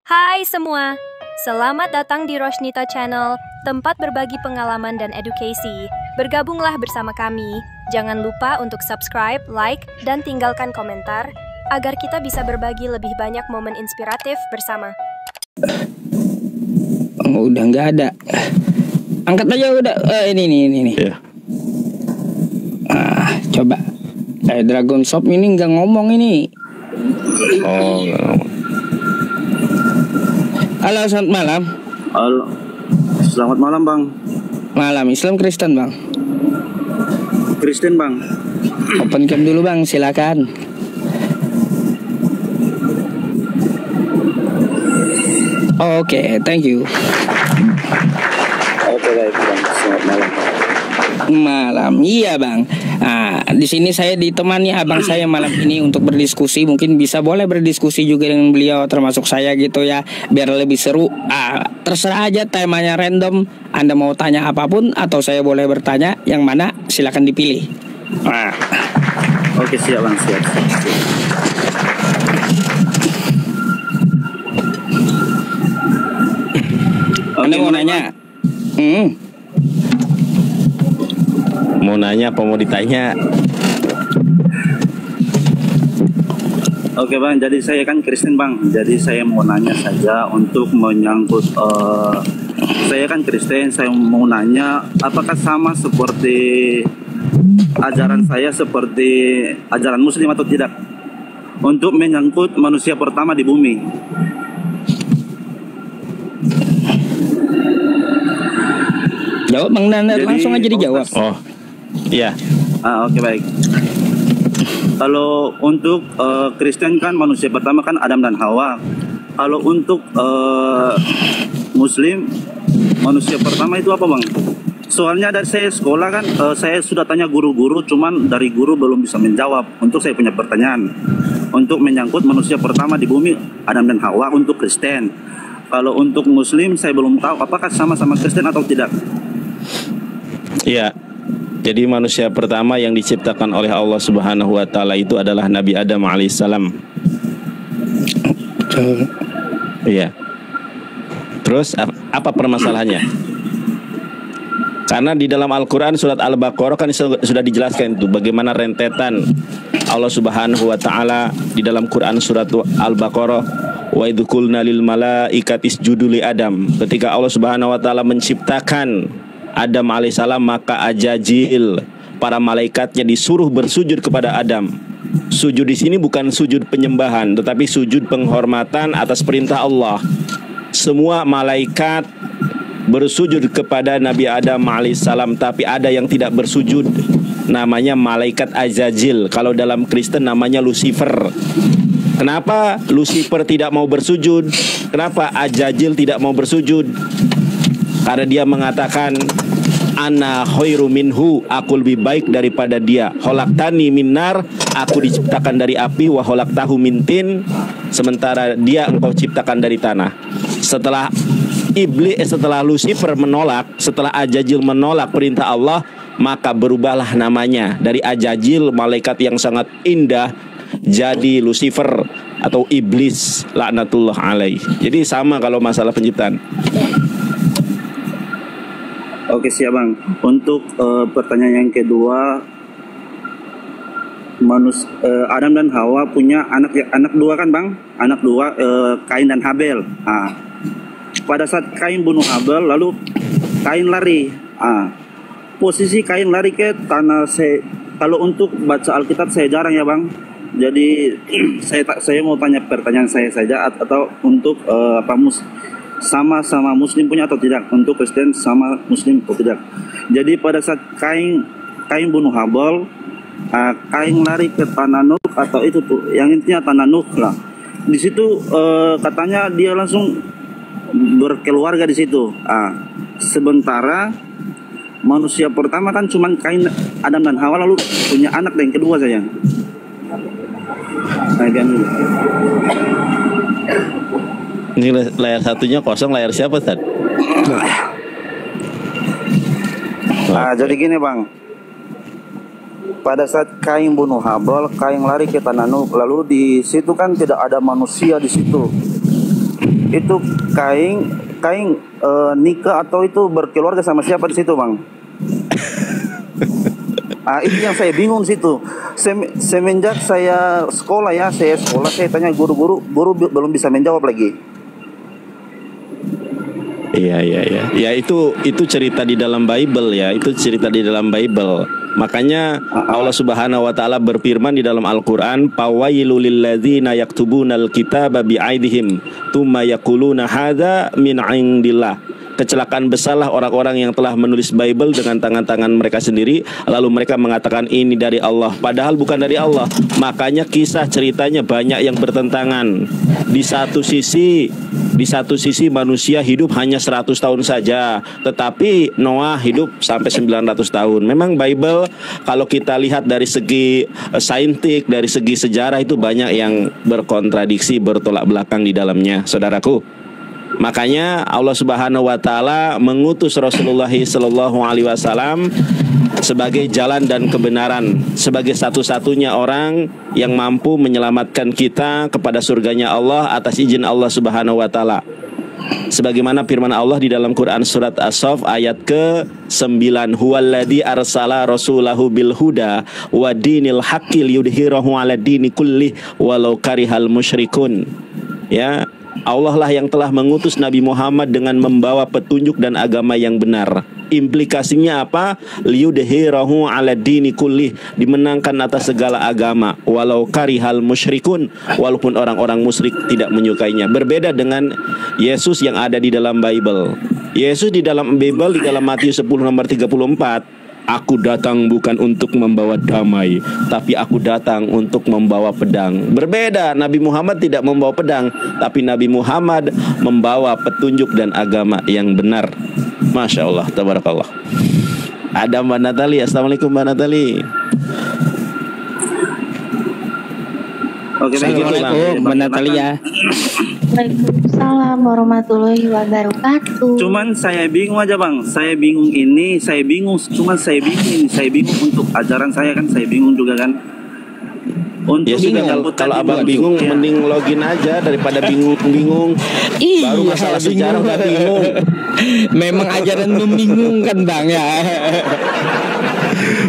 Hai semua, selamat datang di Rosnita Channel, tempat berbagi pengalaman dan edukasi. Bergabunglah bersama kami. Jangan lupa untuk subscribe, like, dan tinggalkan komentar, agar kita bisa berbagi lebih banyak momen inspiratif bersama. Oh, udah nggak ada. Angkat aja udah. Ini. Iya. Coba. Dragon Shop ini nggak ngomong ini. Oh, nggak ngomong. Halo, selamat malam. Halo, selamat malam bang. Malam Islam Kristen bang. Kristen bang. Open cam dulu bang, silakan. Oke, thank you. Oke baik bang, selamat malam. Malam, iya bang. Di sini saya ditemani abang saya malam ini untuk berdiskusi. Mungkin boleh berdiskusi juga dengan beliau, termasuk saya gitu ya, biar lebih seru. Terserah aja, temanya random. Anda mau tanya apapun atau saya boleh bertanya, yang mana silakan dipilih. Oke siap bang, siap. Anda mau nanya? Mau nanya apa mau ditanya? Oke bang, jadi saya kan Kristen bang. Jadi saya mau nanya saja untuk menyangkut saya kan Kristen, saya mau nanya apakah sama seperti ajaran saya seperti ajaran Muslim atau tidak untuk menyangkut manusia pertama di bumi. Jawab bang, langsung aja dijawab. Oh, iya. Oke baik. Kalau untuk Kristen kan manusia pertama kan Adam dan Hawa. Kalau untuk Muslim manusia pertama itu apa bang? Soalnya dari saya sekolah kan saya sudah tanya guru-guru, cuman dari guru belum bisa menjawab. Untuk saya punya pertanyaan untuk menyangkut manusia pertama di bumi Adam dan Hawa untuk Kristen. Kalau untuk Muslim saya belum tahu apakah sama-sama Kristen atau tidak. Iya. Jadi manusia pertama yang diciptakan oleh Allah Subhanahu wa taala itu adalah Nabi Adam alaihissalam. Iya. Terus apa permasalahannya? Karena di dalam Al-Qur'an surat Al-Baqarah kan sudah dijelaskan itu bagaimana rentetan Allah Subhanahu wa taala di dalam Quran surat Al-Baqarah, wa idz qulna lil malaikati isjudu li Adam. Ketika Allah Subhanahu wa taala menciptakan Adam alaihissalam, maka ajajil, para malaikatnya disuruh bersujud kepada Adam. Sujud di sini bukan sujud penyembahan, tetapi sujud penghormatan atas perintah Allah. Semua malaikat bersujud kepada Nabi Adam alaihissalam, tapi ada yang tidak bersujud, namanya malaikat ajajil. Kalau dalam Kristen namanya Lucifer. Kenapa Lucifer tidak mau bersujud? Kenapa ajajil tidak mau bersujud? Karena dia mengatakan, ana khairu minhu, aku lebih baik daripada dia. Khalaqtani minnar, aku diciptakan dari api, wa khalaqtahu min tin, sementara dia engkau ciptakan dari tanah. Setelah Lucifer menolak, setelah Ajajil menolak perintah Allah, maka berubahlah namanya dari Ajajil, malaikat yang sangat indah, jadi Lucifer atau iblis laknatullah alaih. Jadi sama kalau masalah penciptaan. Oke siap bang. Untuk pertanyaan yang kedua, Adam dan Hawa punya anak dua kan bang? Anak dua, Kain dan Habel. Pada saat Kain bunuh Habel, lalu Kain lari. Posisi Kain lari ke tanah. Kalau untuk baca Alkitab saya jarang ya bang. Jadi saya mau tanya pertanyaan saya saja, atau untuk sama Muslim punya atau tidak, untuk Kristen sama Muslim atau tidak. Jadi pada saat Kain bunuh Habel, Kain lari ke tanah Nuh, atau itu tuh yang intinya tanah Nuh lah. Di situ katanya dia langsung berkeluarga di situ. Sementara manusia pertama kan cuman Kain, Adam dan Hawa, lalu punya anak yang kedua saja. Ini layar satunya kosong, layar siapa Tad? Jadi gini bang, pada saat Kain bunuh Habel, Kain lari ke tanah Nuh, lalu di situ kan tidak ada manusia di situ. itu kain nikah atau itu berkeluarga sama siapa di situ, Bang? Itu yang saya bingung situ. Semenjak saya sekolah saya tanya guru belum bisa menjawab lagi. Iya. Ya itu cerita di dalam Bible ya. Itu cerita di dalam Bible. Makanya Allah Subhanahu wa taala berfirman di dalam Al-Qur'an, "Fawailul lilladzina yaktubunal kitaba bi'aidihim, tsumma yaquluna hadza min 'indillah." Kecelakaan besarlah orang-orang yang telah menulis Bible dengan tangan-tangan mereka sendiri, lalu mereka mengatakan ini dari Allah, padahal bukan dari Allah. Makanya kisah ceritanya banyak yang bertentangan. Di satu sisi manusia hidup hanya 100 tahun saja, tetapi Noah hidup sampai 900 tahun. Memang Bible kalau kita lihat dari segi saintik, dari segi sejarah itu banyak yang berkontradiksi, bertolak belakang di dalamnya, saudaraku. Makanya Allah Subhanahu wa taala mengutus Rasulullah sallallahu alaihi wasallam sebagai jalan dan kebenaran, sebagai satu-satunya orang yang mampu menyelamatkan kita kepada surganya Allah atas izin Allah Subhanahu wa taala. Sebagaimana firman Allah di dalam Quran surat As-Saff ayat ke-9, huwallazi arsala rasulahu bil huda wa dinil haqqi liyudhhirahu 'ala dini kulli walau karihal musyrikun. Ya, Allah lah yang telah mengutus Nabi Muhammad dengan membawa petunjuk dan agama yang benar. Implikasinya apa? Liyudhhirahu 'ala dini kulli, dimenangkan atas segala agama, walau karihal musyrikun, walaupun orang-orang musyrik tidak menyukainya. Berbeda dengan Yesus yang ada di dalam Bible. Yesus di dalam Bible, di dalam Matius 10 nomor 34, aku datang bukan untuk membawa damai, tapi aku datang untuk membawa pedang. Berbeda, Nabi Muhammad tidak membawa pedang, tapi Nabi Muhammad membawa petunjuk dan agama yang benar. Masya Allah, tabarakallah. Ada Mbak Natali. Assalamualaikum Mbak Natali. Assalamualaikum Mbak Natalia. Waalaikumsalam warahmatullahi wabarakatuh. Cuman saya bingung aja, Bang. Saya bingung ini. Saya bingung untuk ajaran saya kan. Saya bingung juga kan. Untuk Ya sudah, kalau abang bingung mending login aja daripada bingung-bingung. Baru masalah sejarah udah bingung. Memang ajaran membingungkan Bang ya.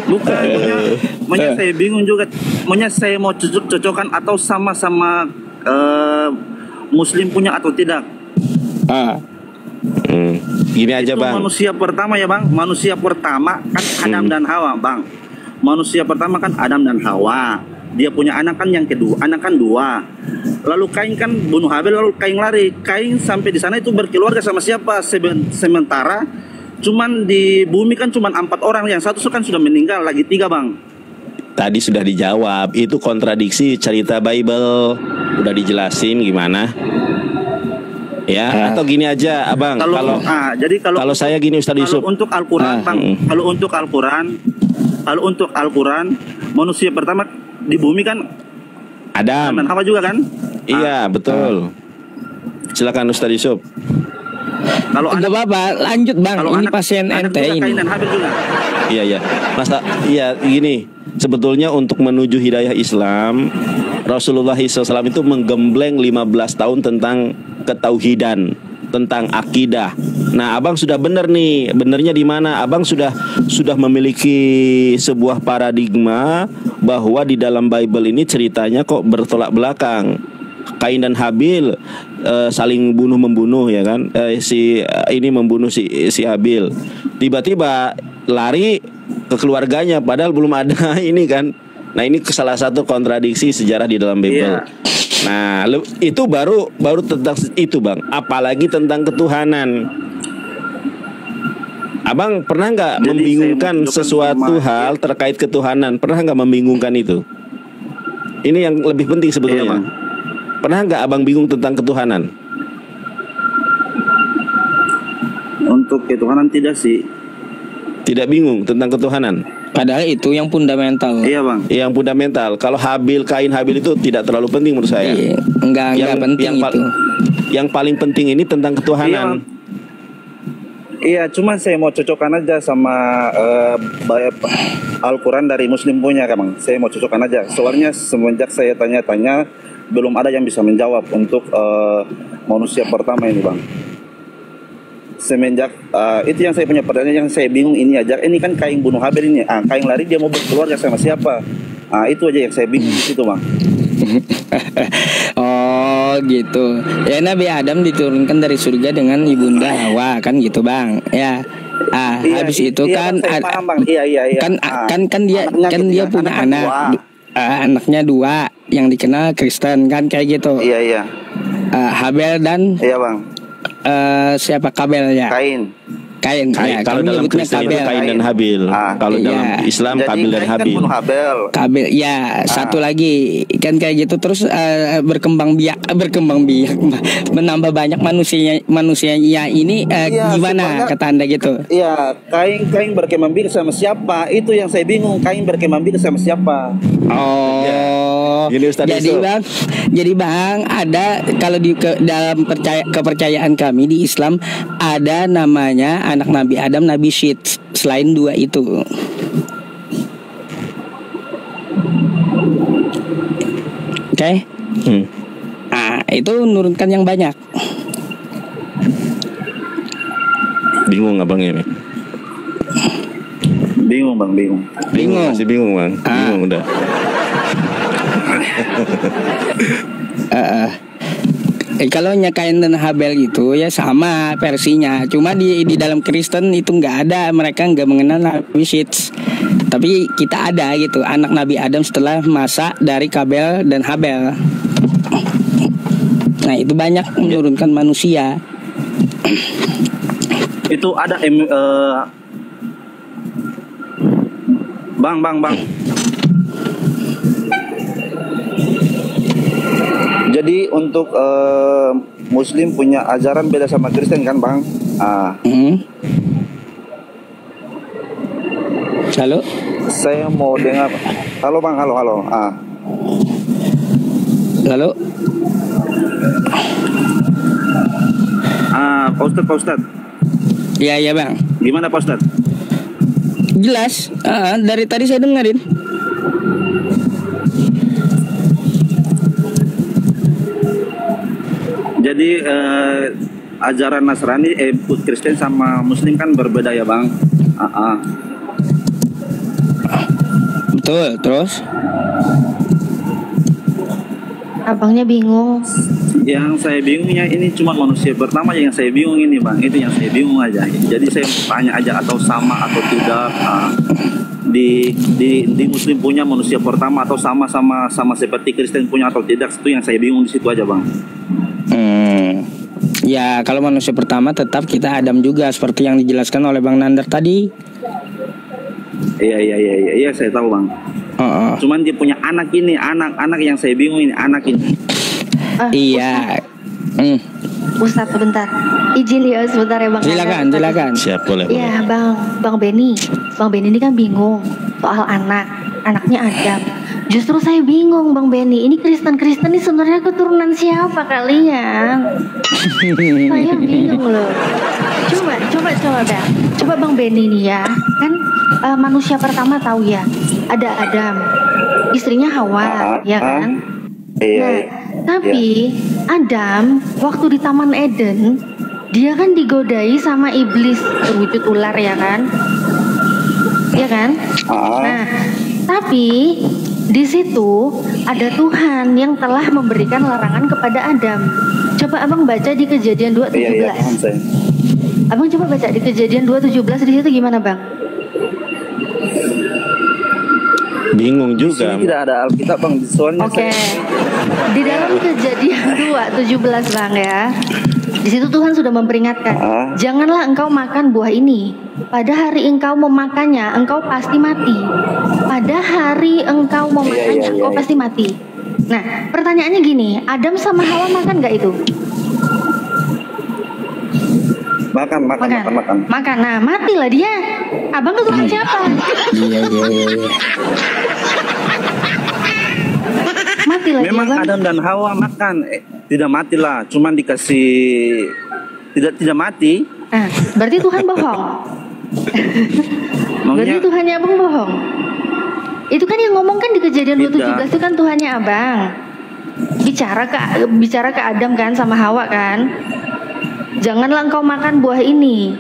Bukan, makanya saya bingung juga. Makanya saya mau cocokkan atau sama-sama Muslim punya atau tidak. Gini aja itu Bang. Manusia pertama ya Bang. Manusia pertama kan Adam dan Hawa Bang. Manusia pertama kan Adam dan Hawa. Dia punya anak kan yang kedua, anak kan 2. Lalu Kain kan bunuh Habel, lalu Kain lari. Kain sampai di sana itu berkeluarga sama siapa? Sementara cuman di bumi kan cuman 4 orang, yang satu kan sudah meninggal, lagi 3 Bang. Tadi sudah dijawab, itu kontradiksi cerita Bible. Udah dijelasin gimana? Ya, atau gini aja, Abang. Kalau saya gini Ustaz Yusuf. Kalau untuk Al-Qur'an, Bang, kalau untuk Al-Qur'an, manusia pertama di bumi kan Adam dan Hawa juga kan? Iya, betul. Silakan Ustaz Yusuf. Kalau ada apa, lanjut Bang. Ini pasien ente ini. Kain dan Habel juga. Iya. Iya, gini. Sebetulnya untuk menuju hidayah Islam, Rasulullah SAW itu menggembleng 15 tahun tentang ketauhidan, tentang akidah. Nah, Abang sudah benar nih. Benernya di mana? Abang sudah memiliki sebuah paradigma bahwa di dalam Bible ini ceritanya kok bertolak belakang. Kain dan Habil saling bunuh-membunuh ya kan. Ini membunuh si Habil. Tiba-tiba lari ke keluarganya padahal belum ada ini kan. Nah, ini salah satu kontradiksi sejarah di dalam Bible. Nah, itu baru tentang itu Bang. Apalagi tentang ketuhanan. Abang pernah nggak membingungkan sesuatu hal terkait ketuhanan? Pernah nggak membingungkan itu? Ini yang lebih penting sebetulnya. Iya, pernah nggak Abang bingung tentang ketuhanan? Untuk ketuhanan tidak sih. Tidak bingung tentang ketuhanan. Padahal itu yang fundamental. Iya Bang. Yang fundamental. Kalau Kain Habil itu tidak terlalu penting menurut saya. Enggak penting itu. Yang paling penting ini tentang ketuhanan. Iya, cuma saya mau cocokkan aja sama Al-Quran dari Muslim punya kan Bang. Saya mau cocokkan aja. Soalnya semenjak saya tanya-tanya belum ada yang bisa menjawab untuk manusia pertama ini bang. Semenjak itu yang saya punya pertanyaan, yang saya bingung ini aja. Ini kan Kain bunuh Habel ini. Kain lari dia mau berkeluarga sama siapa? Itu aja yang saya bingung di situ bang. Oh gitu. Ya Nabi Adam diturunkan dari surga dengan ibunda Hawa kan gitu bang. Ya. Iya, habis itu iya, kan bang, saya paham, bang. Iya. kan dia punya anak. Anaknya 2 yang dikenal Kristen kan kayak gitu. Iya. Habel dan Iya bang. Siapa Kabel ya? Kain. Ya, kalau dalam Kristen itu Kain dan Habil. Kalau dalam Islam Jadi, Kabil dan Kain Habil. Kan bunuh Habel. Kabel ya satu lagi kan kayak gitu terus berkembang biak menambah banyak manusianya ini gimana sebenarnya, kata Anda gitu? Iya, Kain berkembang biak sama siapa? Itu yang saya bingung. Kain berkembang biak sama siapa? Oh, Gini, Ustaz jadi bang ada kalau dalam kepercayaan kami di Islam ada namanya anak Nabi Adam, Nabi Syed selain 2 itu. Oke. Itu menurunkan yang banyak. Bingung abang ini. Bingung bang, bingung. Masih bingung bang. Bingung udah. Kalau Kain dan Habel itu ya sama versinya. Cuma di dalam Kristen itu nggak ada, mereka nggak mengenal Nabi Syed. Tapi kita ada gitu, anak Nabi Adam setelah masa dari Kabel dan Habel. Nah itu banyak menurunkan manusia. Itu ada bang. Jadi untuk Muslim punya ajaran beda sama Kristen kan bang? Halo? Saya mau dengar. Halo bang, halo. Halo? Pak Ustad. Iya bang. Gimana Pak Ustad? Jelas. Dari tadi saya dengerin. Jadi ajaran Nasrani, Kristen sama Muslim kan berbeda ya bang. Betul. Terus? Abangnya bingung. Yang saya bingungnya ini cuma manusia pertama yang saya bingung ini bang. Itu yang saya bingung aja. Jadi saya tanya aja atau sama atau tidak. Di Muslim punya manusia pertama atau sama seperti Kristen punya atau tidak. Itu yang saya bingung di situ aja bang. Ya kalau manusia pertama tetap kita Adam juga seperti yang dijelaskan oleh Bang Nandar tadi. Iya saya tahu bang. Cuman dia punya anak ini, anak yang saya bingung ini, anak ini. Iya. Ustadz sebentar, izin ya sebentar ya bang. Silakan. Siap, boleh. Iya bang Benny ini kan bingung soal anaknya Adam. Justru saya bingung Bang Benny, ini Kristen ini sebenarnya keturunan siapa kalian? Saya bingung loh. Coba Bang Benny nih ya, kan manusia pertama tahu ya, ada Adam, istrinya Hawa, ya kan? Iya. Tapi Adam waktu di Taman Eden, dia kan digodai sama iblis berwujud ular ya kan? Ya kan? Nah, tapi di situ ada Tuhan yang telah memberikan larangan kepada Adam. Coba abang baca di Kejadian 2:17. Iya, paham saya. Abang coba baca di Kejadian 2:17 di situ gimana bang? Bingung juga. Di sini tidak ada Alkitab bang. Soalnya Oke. Di dalam Kejadian 2:17 bang ya. Di situ Tuhan sudah memperingatkan, janganlah engkau makan buah ini. Pada hari engkau memakannya, engkau pasti mati. Pada hari engkau memakannya, engkau pasti mati. Nah, pertanyaannya gini, Adam sama Hawa makan nggak itu? Makan. Nah, matilah dia. Abang keturunan siapa? Iya. Matilah memang dia, Adam dan Hawa makan, tidak matilah, cuman dikasih tidak mati. Nah, berarti Tuhan bohong. Berarti Tuhannya abang bohong. Itu kan yang ngomong kan di Kejadian 2:17 itu kan Tuhannya abang. bicara ke Adam kan sama Hawa kan, janganlah engkau makan buah ini.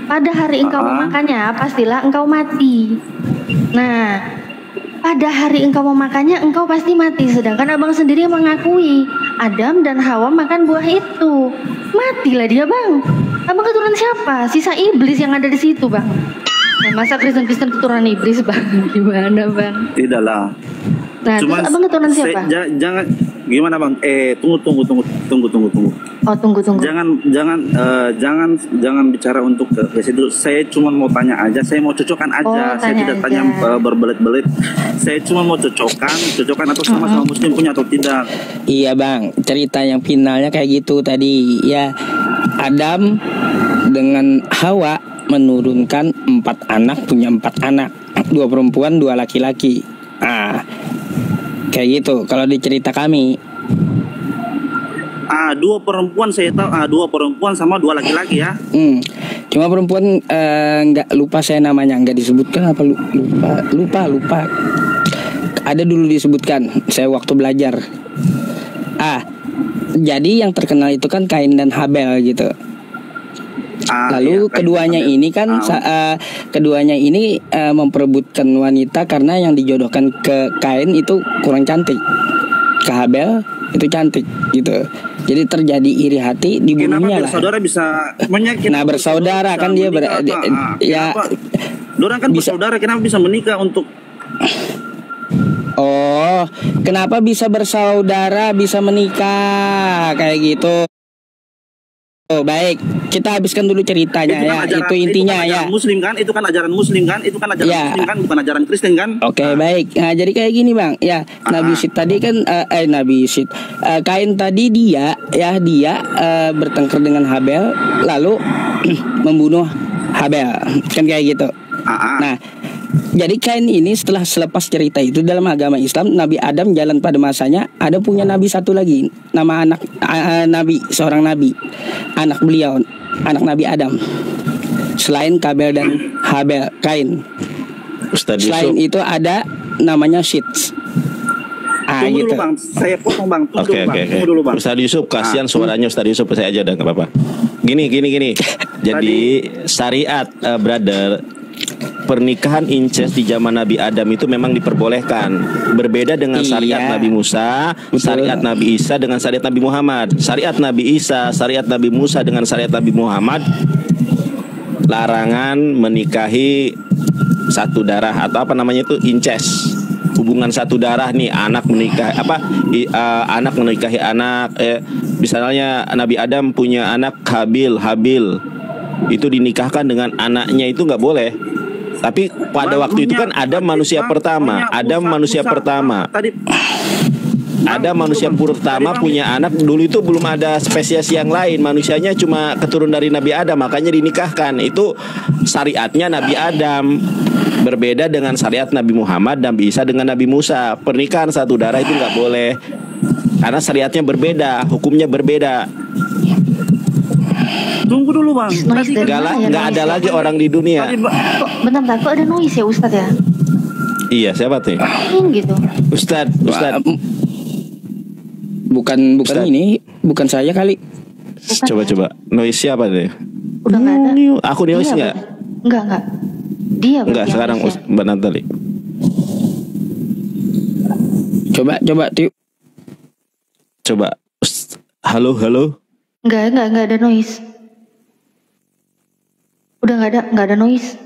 Pada hari engkau memakannya, pastilah engkau mati. Nah, pada hari engkau memakannya, engkau pasti mati. Sedangkan abang sendiri mengakui Adam dan Hawa makan buah itu, matilah dia bang. Abang keturunan siapa? Sisa iblis yang ada di situ bang. Nah, masa Kristen keturunan iblis bang? Gimana bang? Tidaklah. Nah, terus abang keturunan siapa? Jangan gimana bang? Tunggu. Oh, tunggu. Jangan bicara untuk ke situ. Saya cuma mau tanya aja. Saya mau cocokkan aja. Saya tidak tanya berbelit-belit. Saya cuma mau cocokkan atau sama-sama Muslim punya atau tidak. Iya bang, cerita yang finalnya kayak gitu tadi ya. Adam dengan Hawa menurunkan 4 anak, punya 4 anak, 2 perempuan 2 laki-laki. Kayak gitu kalau di cerita kami. 2 perempuan saya tahu, 2 perempuan sama 2 laki-laki ya. Cuma perempuan nggak lupa saya namanya, nggak disebutkan apa lupa. Ada dulu disebutkan saya waktu belajar. Jadi yang terkenal itu kan Kain dan Habel gitu. Lalu iya, keduanya ini kan keduanya ini memperebutkan wanita karena yang dijodohkan ke Kain itu kurang cantik, ke Habel itu cantik gitu. Jadi terjadi iri hati, dibunuhnya lah. Bersaudara bisa bersaudara kan dia Dorang kan bersaudara, kenapa bisa menikah untuk kenapa bisa bersaudara, bisa menikah kayak gitu. Baik, kita habiskan dulu ceritanya itu intinya ya. Muslim kan? Itu kan ajaran Muslim kan? Muslim kan, bukan ajaran Kristen kan? Oke, baik. Nah, jadi kayak gini, Bang. Ya, Nabi Sid tadi kan Kain tadi dia bertengkar dengan Habel lalu membunuh Habel. Kan kayak gitu. Nah, jadi Kain ini selepas cerita itu dalam agama Islam, Nabi Adam jalan pada masanya, ada punya nabi satu lagi, nama anak seorang nabi, anak beliau, anak Nabi Adam. Selain Kabel dan Habel, Kain. Selain itu ada namanya Syits. Tunggu gitu. dulu bang, saya potong bang. Tunggu dulu bang. Ustaz Yusuf, kasihan suaranya Ustaz Yusuf, saya aja udah nggak apa-apa. Gini. Jadi syariat brother, pernikahan incest di zaman Nabi Adam itu memang diperbolehkan. Berbeda dengan syariat Nabi Musa, syariat Nabi Isa dengan syariat Nabi Muhammad. Syariat Nabi Isa, syariat Nabi Musa dengan syariat Nabi Muhammad, larangan menikahi satu darah atau apa namanya itu, incest. Hubungan satu darah nih, anak menikahi anak menikahi anak. Misalnya Nabi Adam punya anak Habil, itu dinikahkan dengan anaknya, itu nggak boleh. Tapi pada waktu itu kan ada manusia pertama, punya anak. Dulu itu belum ada spesies yang lain, manusianya cuma keturun dari Nabi Adam, makanya dinikahkan. Itu syariatnya Nabi Adam. Berbeda dengan syariat Nabi Muhammad, Nabi Isa dengan Nabi Musa. Pernikahan satu darah itu nggak boleh, karena syariatnya berbeda, hukumnya berbeda. Tunggu dulu bang. Nggak ada lagi orang di dunia. Bentar, kok ada noise ya Ustadz ya? Iya, siapa tuh? Gitu. Ustadz. Bukan Ustadz. Ini bukan saya kali. Coba. Noise siapa deh? Udah nggak ada. Aku noise nggak? Enggak. Dia enggak sekarang Mbak Natali. Coba Tiu. Coba. Halo. Enggak ada noise. Udah nggak ada noise.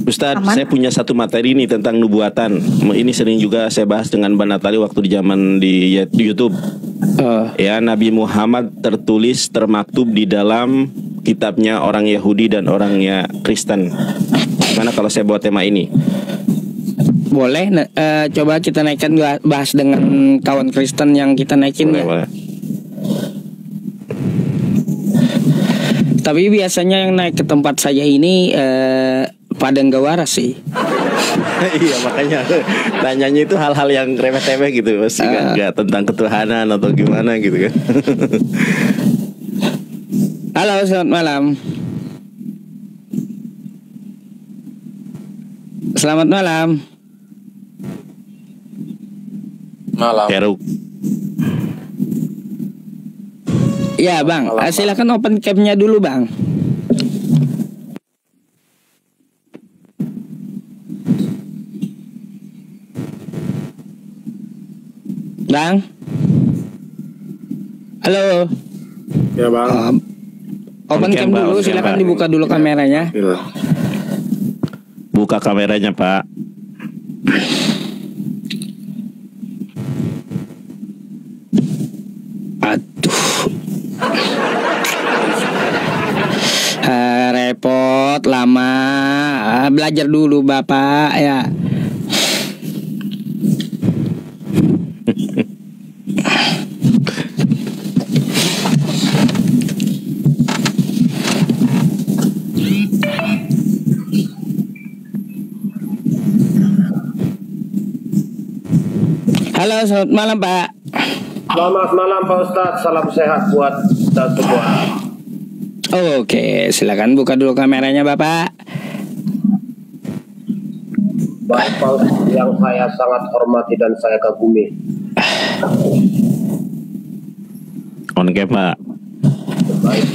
Ustadz, saya punya satu materi nih tentang nubuatan. Ini sering juga saya bahas dengan Mbak Natali waktu di zaman di YouTube. Ya, Nabi Muhammad termaktub di dalam kitabnya orang Yahudi dan orangnya Kristen. Gimana kalau saya buat tema ini? Boleh, coba kita naikkan, bahas dengan kawan Kristen yang kita naikin. Boleh. Tapi biasanya yang naik ke tempat saya ini pada nggak waras sih. Iya, makanya tanyanya itu hal-hal yang remeh-temeh gitu, masih nggak tentang ketuhanan atau gimana gitu kan. Halo, selamat malam. Selamat malam. Malam. Heruk. Ya bang, silakan open cam-nya dulu bang. Bang, halo. Ya bang. Open cam Bang, dulu, open cam, silakan Bang. dibuka dulu kameranya. Buka kameranya Pak. Aduh. Repot lama. Belajar dulu Bapak ya. Halo, selamat malam Pak. Selamat malam Pak Ustadz, salam sehat buat kita semua. Oke, silakan buka dulu kameranya Bapak. Baik Pak Ustadz, yang saya sangat hormati dan saya kagumi. On cam Pak. Baik.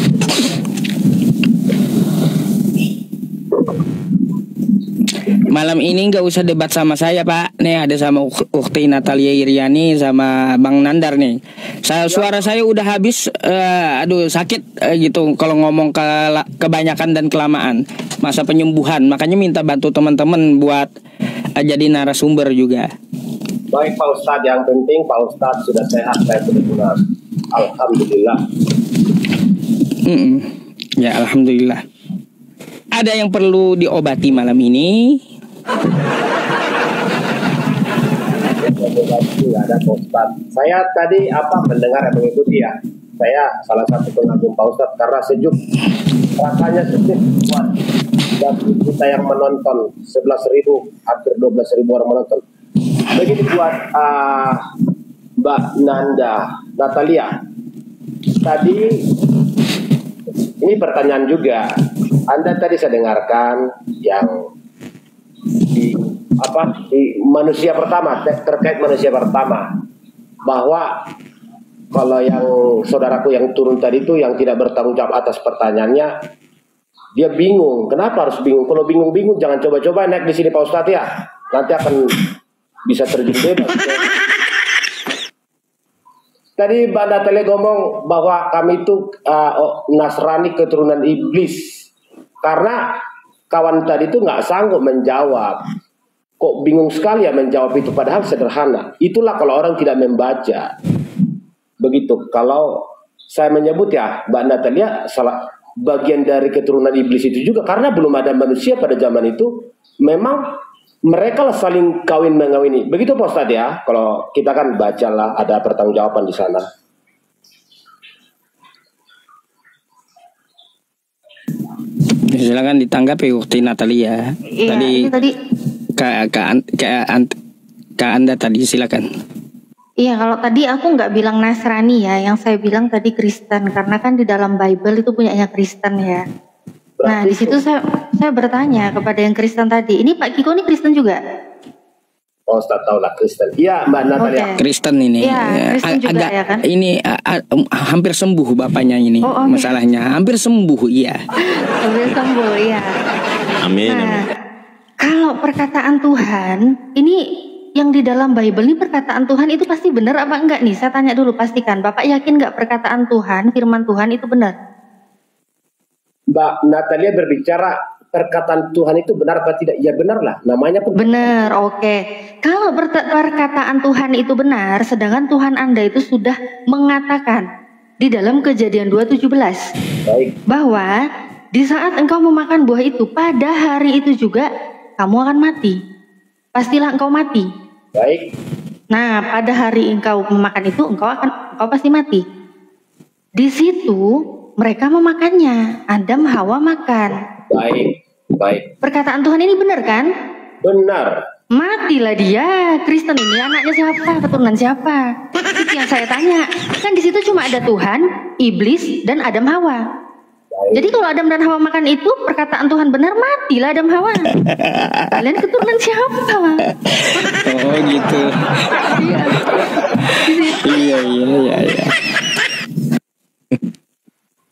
Malam ini nggak usah debat sama saya Pak. Nih ada sama Ukti Natalia Iriani sama Bang Nandar nih. Suara saya udah habis. Aduh sakit gitu kalau ngomong kebanyakan dan kelamaan. Masa penyembuhan. Makanya minta bantu teman-teman buat jadi narasumber juga. Baik Pak Ustadz, yang penting Pak Ustadz sudah sehat, saya benar-benar alhamdulillah. Ya alhamdulillah. Ada yang perlu diobati malam ini? Ada Pak Ustadz. Saya tadi mendengar dan mengikuti ya. Saya salah satu pengagum Pak Ustadz karena sejuk. Rasanya sejuk buat dan kita yang menonton 11.000 hampir 12.000 orang menonton. Begitu buat Mbak Natalia. Tadi ini pertanyaan juga. Anda tadi saya dengarkan yang di manusia pertama, terkait manusia pertama, bahwa kalau yang saudaraku yang turun tadi itu yang tidak bertanggung jawab atas pertanyaannya, dia bingung. Kenapa harus bingung? Kalau bingung-bingung jangan coba-coba naik di sini Pak Ustadz ya. Nanti akan bisa terjun bebas. Tadi Mbak Natalia ngomong bahwa kami itu Nasrani keturunan iblis. Karena kawan tadi itu nggak sanggup menjawab. Kok bingung sekali ya menjawab itu, padahal sederhana. Itulah kalau orang tidak membaca. Begitu. Kalau saya menyebut ya, Mbak Natalia salah bagian dari keturunan iblis itu juga. Karena belum ada manusia pada zaman itu. Memang mereka lah saling kawin mengawini. Begitu Pak Ustadz ya. Kalau kita kan bacalah ada pertanggungjawaban di sana. Silakan ditanggapi Ukti Natalia. Iya, tadi ini tadi ke Anda tadi silakan. Iya, kalau tadi aku nggak bilang Nasrani ya, yang saya bilang tadi Kristen, karena kan di dalam Bible itu punyanya Kristen ya. Nah, di situ saya bertanya kepada yang Kristen tadi, ini Pak Kiko ini Kristen juga? Oh, Ustaz tahu lah Kristen. Iya, Mbak Natalia. Okay. Kristen ini. Iya, Kristen juga agak, ya kan? Ini hampir sembuh bapaknya ini. Masalahnya hampir sembuh, iya. Hampir sembuh, iya. Amin. Nah, kalau perkataan Tuhan, ini yang di dalam Bible ini perkataan Tuhan itu pasti benar apa enggak nih? Saya tanya dulu, pastikan. Bapak yakin nggak perkataan Tuhan, firman Tuhan itu benar? Mbak Natalia berbicara perkataan Tuhan itu benar apa tidak? Ya benar lah, namanya pun benar. Oke. Kalau perkataan Tuhan itu benar, sedangkan Tuhan Anda itu sudah mengatakan di dalam Kejadian 2:17 bahwa di saat engkau memakan buah itu, pada hari itu juga kamu akan mati. Pastilah engkau mati. Baik. Nah, pada hari engkau memakan itu, engkau pasti mati. Di situ mereka memakannya. Adam, Hawa makan. Baik. Perkataan Tuhan ini benar kan? Benar. Matilah dia. Kristen ini anaknya siapa? Keturunan siapa? Itu yang saya tanya. Kan di situ cuma ada Tuhan, iblis, dan Adam, Hawa. Jadi kalau Adam dan Hawa makan itu, perkataan Tuhan benar, matilah Adam Hawa. Kalian keturunan siapa? Oh gitu. Iya.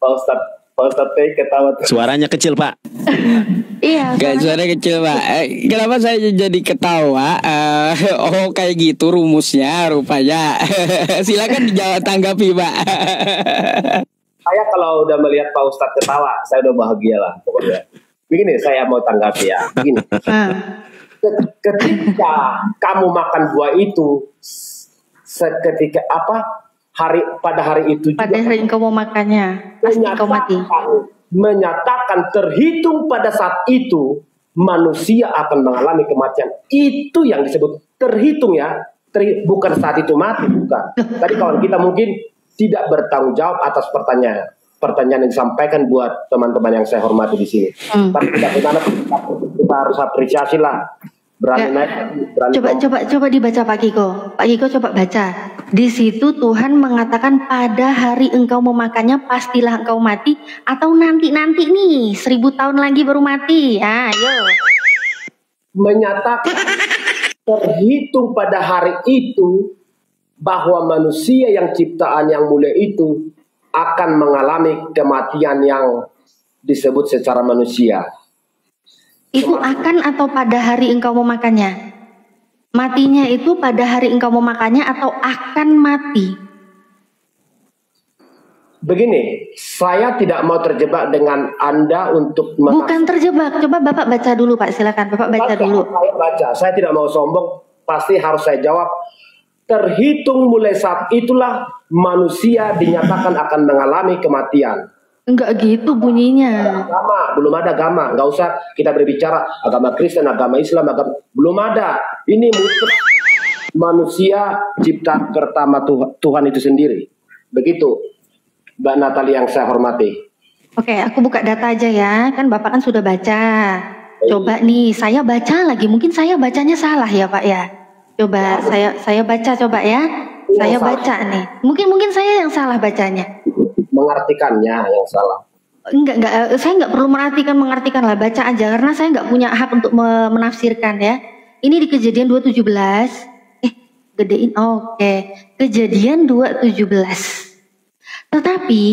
Pak Ustadz ketawa. Suaranya kecil, Pak. Iya. Gak suara kecil, Pak. Kenapa saya jadi ketawa? Oh kayak gitu rumusnya rupanya. Silakan dijawab, tanggapi, Pak. Saya kalau udah melihat Pak Ustadz ketawa, saya udah bahagia lah pokoknya. Begini, saya mau tanggapi ya. Begini. Ketika kamu makan buah itu, seketika pada hari itu juga, pada hari engkau mau makannya, pasti engkau mati. Menyatakan terhitung pada saat itu manusia akan mengalami kematian. Itu yang disebut terhitung ya. Bukan saat itu mati, bukan. Tadi kawan kita mungkin tidak bertanggung jawab atas pertanyaan yang disampaikan buat teman-teman yang saya hormati di sini. Tapi bagaimana kita harus apresiasi lah. Berani naik. Coba dibaca Pak Kiko. Pak Kiko coba baca. Di situ Tuhan mengatakan pada hari engkau memakannya pastilah engkau mati, atau nanti nih 1000 tahun lagi baru mati. Ayo. Menyatakan terhitung pada hari itu bahwa manusia yang ciptaan yang mulia itu akan mengalami kematian yang disebut secara manusia. Itu akan atau pada hari engkau memakannya? Matinya itu pada hari engkau memakannya atau akan mati? Begini, saya tidak mau terjebak dengan Anda untuk bukan terjebak. Coba Bapak baca dulu Pak, silakan Bapak baca dulu. Saya baca, saya tidak mau sombong, pasti harus saya jawab. Terhitung mulai saat itulah manusia dinyatakan akan mengalami kematian. Enggak gitu bunyinya. Belum ada agama, nggak usah kita berbicara agama Kristen, agama Islam, belum ada. Ini mutlak manusia ciptaan pertama Tuhan itu sendiri. Begitu, Mbak Natalia yang saya hormati. Oke, aku buka data aja ya, kan Bapak kan sudah baca. Coba nih, saya baca lagi. Mungkin saya bacanya salah ya Pak ya. Coba saya baca coba ya. Saya baca nih. Mungkin saya yang salah bacanya. Mengartikannya yang salah. Enggak, saya enggak perlu mengartikan lah, baca aja karena saya enggak punya hak untuk menafsirkan ya. Ini di Kejadian 2:17. Gedein. Oke. Kejadian 2:17. Tetapi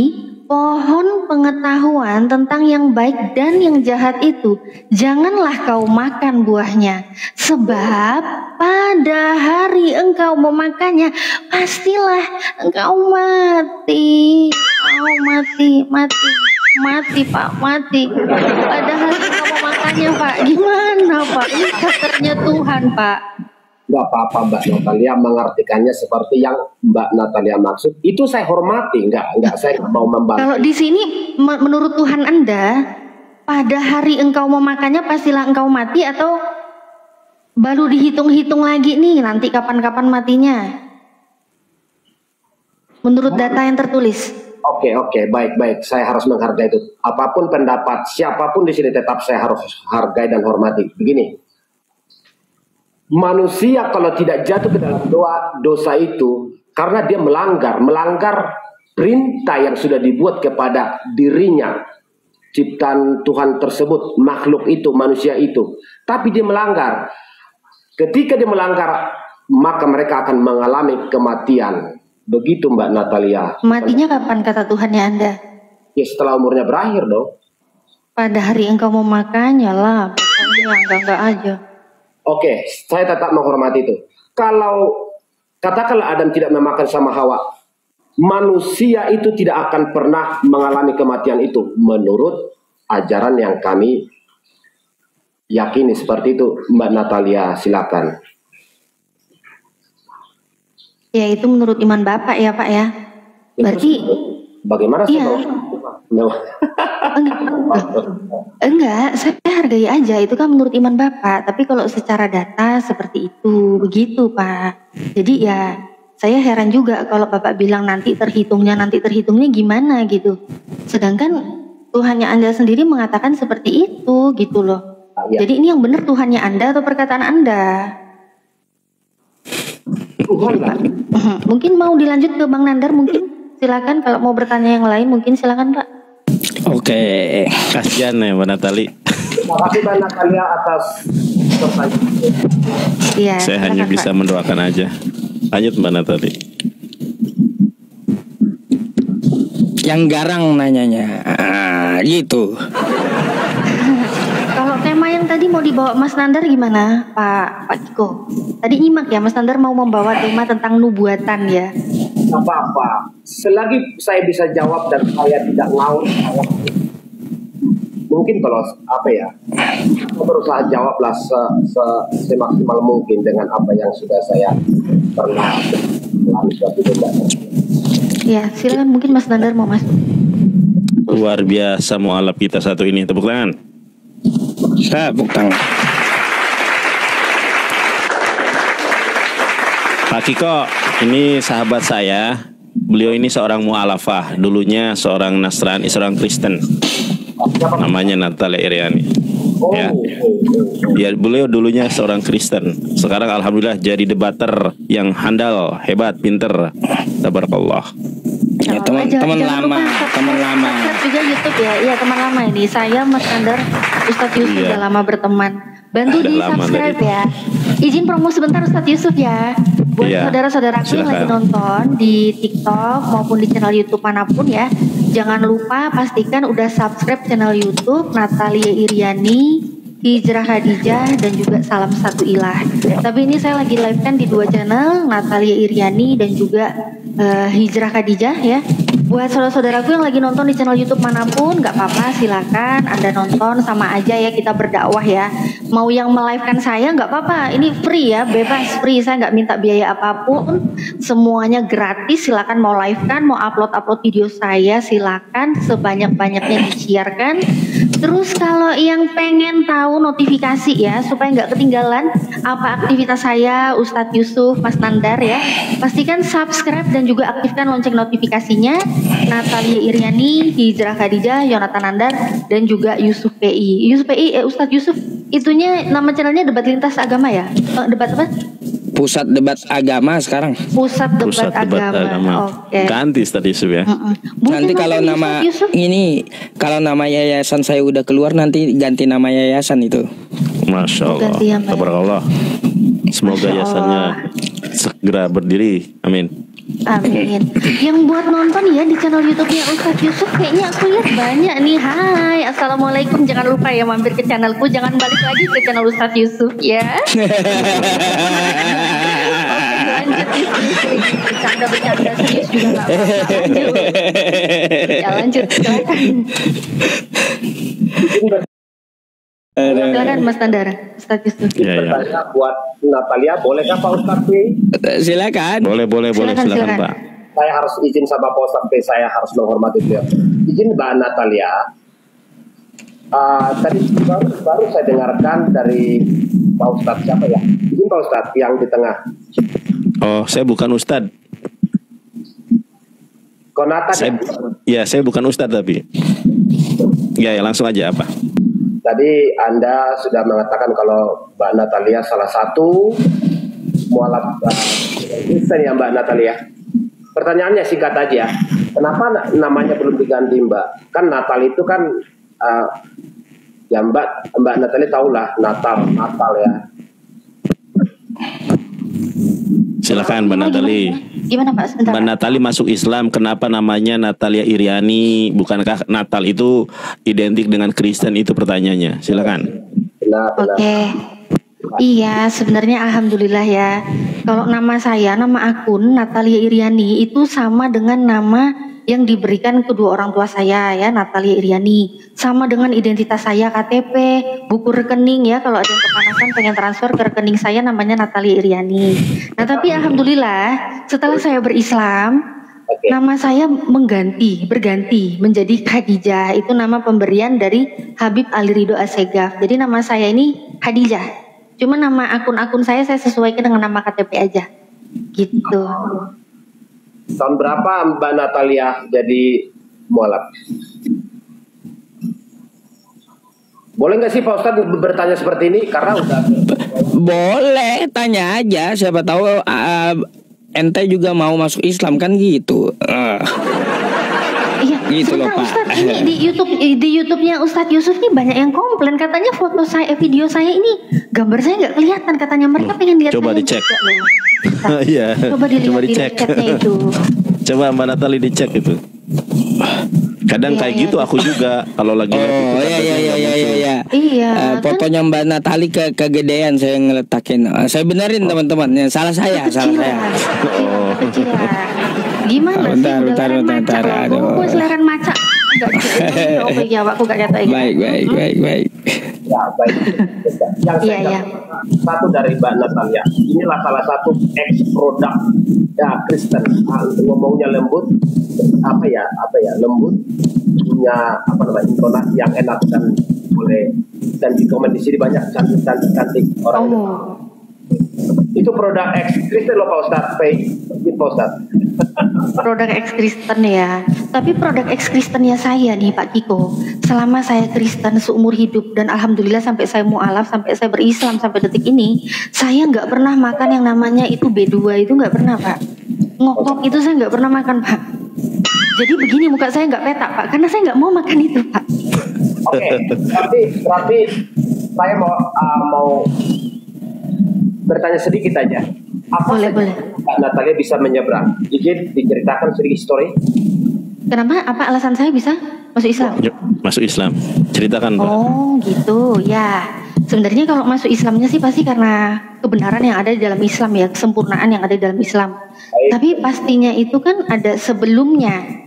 pohon pengetahuan tentang yang baik dan yang jahat itu janganlah kau makan buahnya, sebab pada hari engkau memakannya pastilah engkau mati. Mati Pak, mati. Pada hari engkau memakannya Pak. Gimana Pak? Ini katernya Tuhan Pak. Gak apa-apa Mbak Natalia mengartikannya seperti yang Mbak Natalia maksud. Itu saya hormati, enggak saya mau membahas. Kalau di sini menurut Tuhan Anda, pada hari engkau memakannya pastilah engkau mati, atau baru dihitung-hitung lagi nih nanti kapan-kapan matinya? Menurut data yang tertulis. Oke, baik. Saya harus menghargai itu. Apapun pendapat siapapun di sini tetap saya harus hargai dan hormati. Begini. Manusia kalau tidak jatuh ke dalam dosa itu karena dia melanggar perintah yang sudah dibuat kepada dirinya, ciptaan Tuhan tersebut, makhluk itu, manusia itu, tapi dia melanggar. Ketika dia melanggar, maka mereka akan mengalami kematian. Begitu Mbak Natalia. Matinya kapan kata Tuhannya Anda? Ya setelah umurnya berakhir dong. Pada hari engkau mau makannya lah, pokoknya enggak aja. Oke, saya tetap menghormati itu. Kalau katakanlah Adam tidak memakan sama Hawa, manusia itu tidak akan pernah mengalami kematian itu. Menurut ajaran yang kami yakini seperti itu. Mbak Natalia, silakan. Ya itu menurut iman Bapak ya Pak ya. Berarti bagaimana sih? Iya. Enggak, saya hargai aja, itu kan menurut iman Bapak. Tapi kalau secara data seperti itu, begitu Pak. Jadi ya saya heran juga kalau Bapak bilang nanti terhitungnya gimana gitu. Sedangkan Tuhannya Anda sendiri mengatakan seperti itu gitu loh. Ya. Jadi ini yang benar Tuhannya Anda atau perkataan Anda? Tuhan lah. Mungkin mau dilanjut ke Bang Nandar, mungkin silakan. Kalau mau bertanya yang lain mungkin silakan Pak. Oke. Kasihan ya Mbak Natali. Terima kasih Mbak Natalia atas pertanyaannya. Iya. Saya hanya silakan, bisa Pak. mendoakan aja. Lanjut Mbak Natali. Yang garang nanyanya. Gitu. Kalau tema yang tadi mau dibawa Mas Nandar gimana, Pak Kiko? Tadi nyimak ya, Mas Nandar mau membawa tema tentang nubuatan ya. Apa-apa, selagi saya bisa jawab dan saya tidak ngawur, mungkin kalau apa ya, saya berusaha jawablah semaksimal mungkin dengan apa yang sudah saya pernah alami suatu benda. Ya, silakan mungkin Mas Nandar mau masuk. Luar biasa mualaf kita satu ini. Tepuk tangan. Tepuk tangan. Pak Kiko, ini sahabat saya. Beliau ini seorang mu'alafah. Dulunya seorang Nasrani, seorang Kristen. Namanya Natalia Iriani. Ya. Ya, beliau dulunya seorang Kristen. Sekarang alhamdulillah jadi debater yang handal, hebat, pinter. Tabarakallah. Ya, teman lama, teman lama. Subscribe juga YouTube ya. Iya, teman lama ini. Saya Mas Nandar, Ustadz Yusuf Iya. udah lama berteman. Bantu Udah di lama subscribe dari- ya. Izin promo sebentar Ustadz Yusuf ya. Buat Iya, saudara-saudaraku yang lagi silakan. nonton di TikTok maupun di channel YouTube manapun ya. Jangan lupa pastikan udah subscribe channel YouTube Natalia Iriani, Hijrah Khadijah, dan juga Salam Satu Ilah. Tapi ini saya lagi live kan di 2 channel, Natalia Iriani dan juga Hijrah Khadijah ya. Buat saudara-saudaraku yang lagi nonton di channel YouTube manapun, nggak apa-apa, silakan Anda nonton, sama aja ya, kita berdakwah ya. Mau yang melivekan saya nggak apa-apa, ini free ya, bebas, free, saya nggak minta biaya apapun, semuanya gratis. Silakan mau livekan, mau upload video saya, silakan sebanyak-banyaknya di-sharekan. Terus kalau yang pengen tahu notifikasi ya, supaya nggak ketinggalan apa aktivitas saya, Ustadz Yusuf, Mas Nandar ya, pastikan subscribe dan juga aktifkan lonceng notifikasinya. Natalia Iriani, Hijrah Khadijah, Yonatan Nandar, dan juga Yusuf PI. Yusuf PI, Ustadz Yusuf, itunya nama channelnya Debat Lintas Agama ya? Debat apa? Pusat debat agama sekarang. Pusat Debat, Pusat debat Agama. agama. Oke. Ganti tadi Yusuf ya. Boleh Nanti kalau nonton nama Ustadz Yusuf? ini, kalau nama yayasan saya udah keluar, nanti ganti nama yayasan itu. Masya Allah. Ganti yang baik. Tabarakallah. Semoga Masya yayasannya Allah. segera berdiri. Amin. Amin. Yang buat nonton ya di channel YouTube-nya Ustadz Yusuf, kayaknya aku lihat banyak nih. Hai, assalamualaikum. Jangan lupa ya mampir ke channelku. Jangan balik lagi ke channel Ustadz Yusuf ya. Oke, lanjut Yusuf. Bercanda serius juga nggak apa-apa. Lanjut. Ya lanjut. Silakan Mas Nandar, Ustadz Yusuf. Ya, ya. Pertanyaan buat Natalia, bolehkah Pak Ustadz P? Silakan. Boleh, Silakan, silakan silakan. Pak. Saya harus izin sama Pak Ustadz P, saya harus menghormati beliau. Izin Mbak Natalia. Tadi baru saya dengarkan dari Pak Ustadz siapa ya? Izin Pak Ustadz yang di tengah. Oh, saya bukan Ustadz. Konata Saya bukan Ustadz tapi. Ya, langsung aja apa? Tadi Anda sudah mengatakan kalau Mbak Natalia salah satu mualaf Kristen ya Mbak Natalia. Pertanyaannya singkat aja, kenapa namanya belum diganti Mbak? Kan Natal itu kan ya Mbak Natalia tahulah Natal ya. Silakan Mbak Natali. Gimana Pak? Sebentar. Mbak Natali masuk Islam, kenapa namanya Natalia Iriani? Bukankah Natal itu identik dengan Kristen? Itu pertanyaannya. Silakan. Benar. Oke. Iya, sebenarnya alhamdulillah ya. Kalau nama saya, nama akun Natalia Iriani itu sama dengan nama yang diberikan kedua orang tua saya ya, Natalia Iriani. Sama dengan identitas saya, KTP, buku rekening ya, kalau ada yang kepanasan pengen transfer ke rekening saya namanya Natalia Iriani. Nah, tapi alhamdulillah setelah saya berislam, nama saya berganti menjadi Khadijah. Itu nama pemberian dari Habib Ali Ridho Assegaf. Jadi nama saya ini Khadijah. Cuma nama akun-akun saya sesuaikan dengan nama KTP aja. Gitu. Tahun berapa Mbak Natalia jadi mualaf? Boleh nggak sih Pak Ustadz bertanya seperti ini? Karena udah Boleh, tanya aja. Siapa tahu ente juga mau masuk Islam kan gitu. Iya, Gitu loh Pak. Ustadz, ini di YouTube-nya Ustadz Yusuf nih banyak yang komplain, katanya foto saya, video saya ini gambar saya nggak kelihatan, katanya mereka pengen lihat. Coba saya dicek. juga loh. Nah, Iya. Coba dilihat Coba di dicek. chatnya itu. Coba Mbak Natali dicek itu. Kadang Iya, kayak iya, gitu aku juga kalau lagi lihat itu Oh kadang nggak muncul. iya. Iya, kan? Fotonya Mbak Natali kegedean saya ngeletakin. Saya benerin teman-teman, ya, salah saya. Kecilan. Gimana sih? Bentar, Udah leren bentar. maca. Aduh. Aku seleren maca. Enggak gitu. Oke, ya, aku gak kata gitu. Baik. Ya, baik. Yang saya Iya. satu dari Mbak Natalia, inilah salah satu ex produk ya Kristen. Ngomongnya lembut, lembut, punya intonasi yang enak dan di komen di sini banyak cantik orang. Itu produk ex Kristen loh Pak Ustadz, Pak Ustadz. Produk ex Kristen ya. Tapi produk ex Kristennya saya nih Pak Kiko, selama saya Kristen seumur hidup dan alhamdulillah sampai saya mualaf, sampai saya berislam sampai detik ini, saya nggak pernah makan yang namanya itu B2 itu, nggak pernah Pak. Ngokok itu saya nggak pernah makan Pak. Jadi begini muka saya nggak petak Pak, karena saya nggak mau makan itu Pak. Oke, tapi saya mau bertanya sedikit aja. Apa Boleh. Mbak Natalia bisa menyeberang? Izin diceritakan sedikit story. Kenapa? Apa alasan saya bisa masuk Islam? Yuk, masuk Islam. Ceritakan Pak. Oh gitu ya. Sebenarnya kalau masuk Islamnya sih pasti karena kebenaran yang ada di dalam Islam ya, kesempurnaan yang ada di dalam Islam. Tapi pastinya itu kan ada sebelumnya.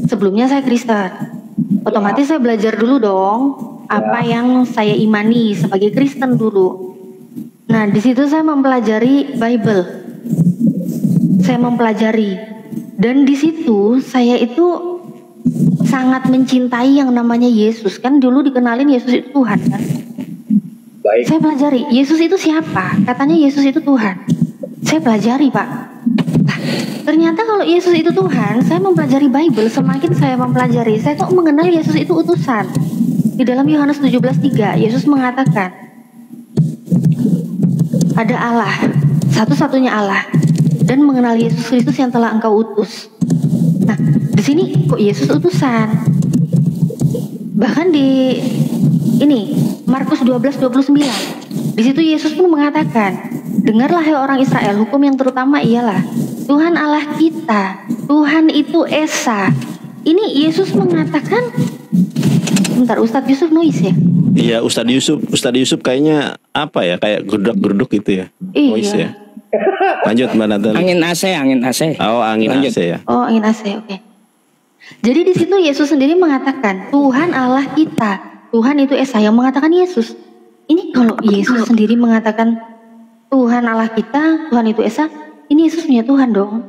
Sebelumnya saya Kristen. Otomatis saya belajar dulu dong apa yang saya imani sebagai Kristen dulu. Nah di situ saya mempelajari Bible. Saya mempelajari. Dan di situ saya itu sangat mencintai yang namanya Yesus. Kan dulu dikenalin Yesus itu Tuhan kan. Baik. Saya pelajari Yesus itu siapa. Katanya Yesus itu Tuhan. Saya pelajari Pak. Nah, ternyata kalau Yesus itu Tuhan, saya mempelajari Bible. Semakin saya mempelajari, saya kok mengenal Yesus itu utusan. Di dalam Yohanes 17:3 Yesus mengatakan ada Allah, satu-satunya Allah, dan mengenal Yesus Kristus yang telah engkau utus. Nah, di sini kok Yesus utusan? Bahkan di ini Markus 12:29. Di situ Yesus pun mengatakan, "Dengarlah hai orang Israel, hukum yang terutama ialah Tuhan Allah kita, Tuhan itu Esa." Ini Yesus mengatakan, bentar, Ustadz Yusuf noise ya? Iya, Ustadz Yusuf kayaknya apa ya, kayak geruduk gitu ya. Iya. Noise ya. Lanjut Mbak Natali. Angin AC. Oh, angin Lanjut. AC ya. Oh, angin AC, oke. Jadi di situ Yesus sendiri mengatakan Tuhan Allah kita, Tuhan itu Esa, yang mengatakan Yesus. Ini kalau Yesus sendiri mengatakan Tuhan Allah kita, Tuhan itu Esa, ini Yesus punya Tuhan dong.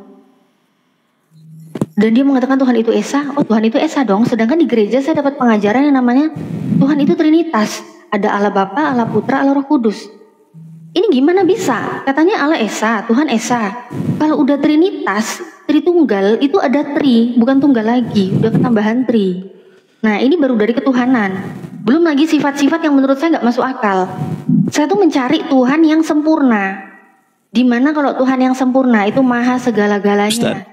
Dan dia mengatakan Tuhan itu Esa, oh Tuhan itu Esa dong. Sedangkan di gereja saya dapat pengajaran yang namanya Tuhan itu Trinitas. Ada Allah Bapa, Allah Putra, Allah Roh Kudus. Ini gimana bisa? Katanya Allah Esa, Tuhan Esa. Kalau udah Trinitas, Tritunggal itu ada tri, bukan tunggal lagi, udah ketambahan tri. Nah ini baru dari ketuhanan. Belum lagi sifat-sifat yang menurut saya nggak masuk akal. Saya tuh mencari Tuhan yang sempurna. Dimana kalau Tuhan yang sempurna itu maha segala-galanya.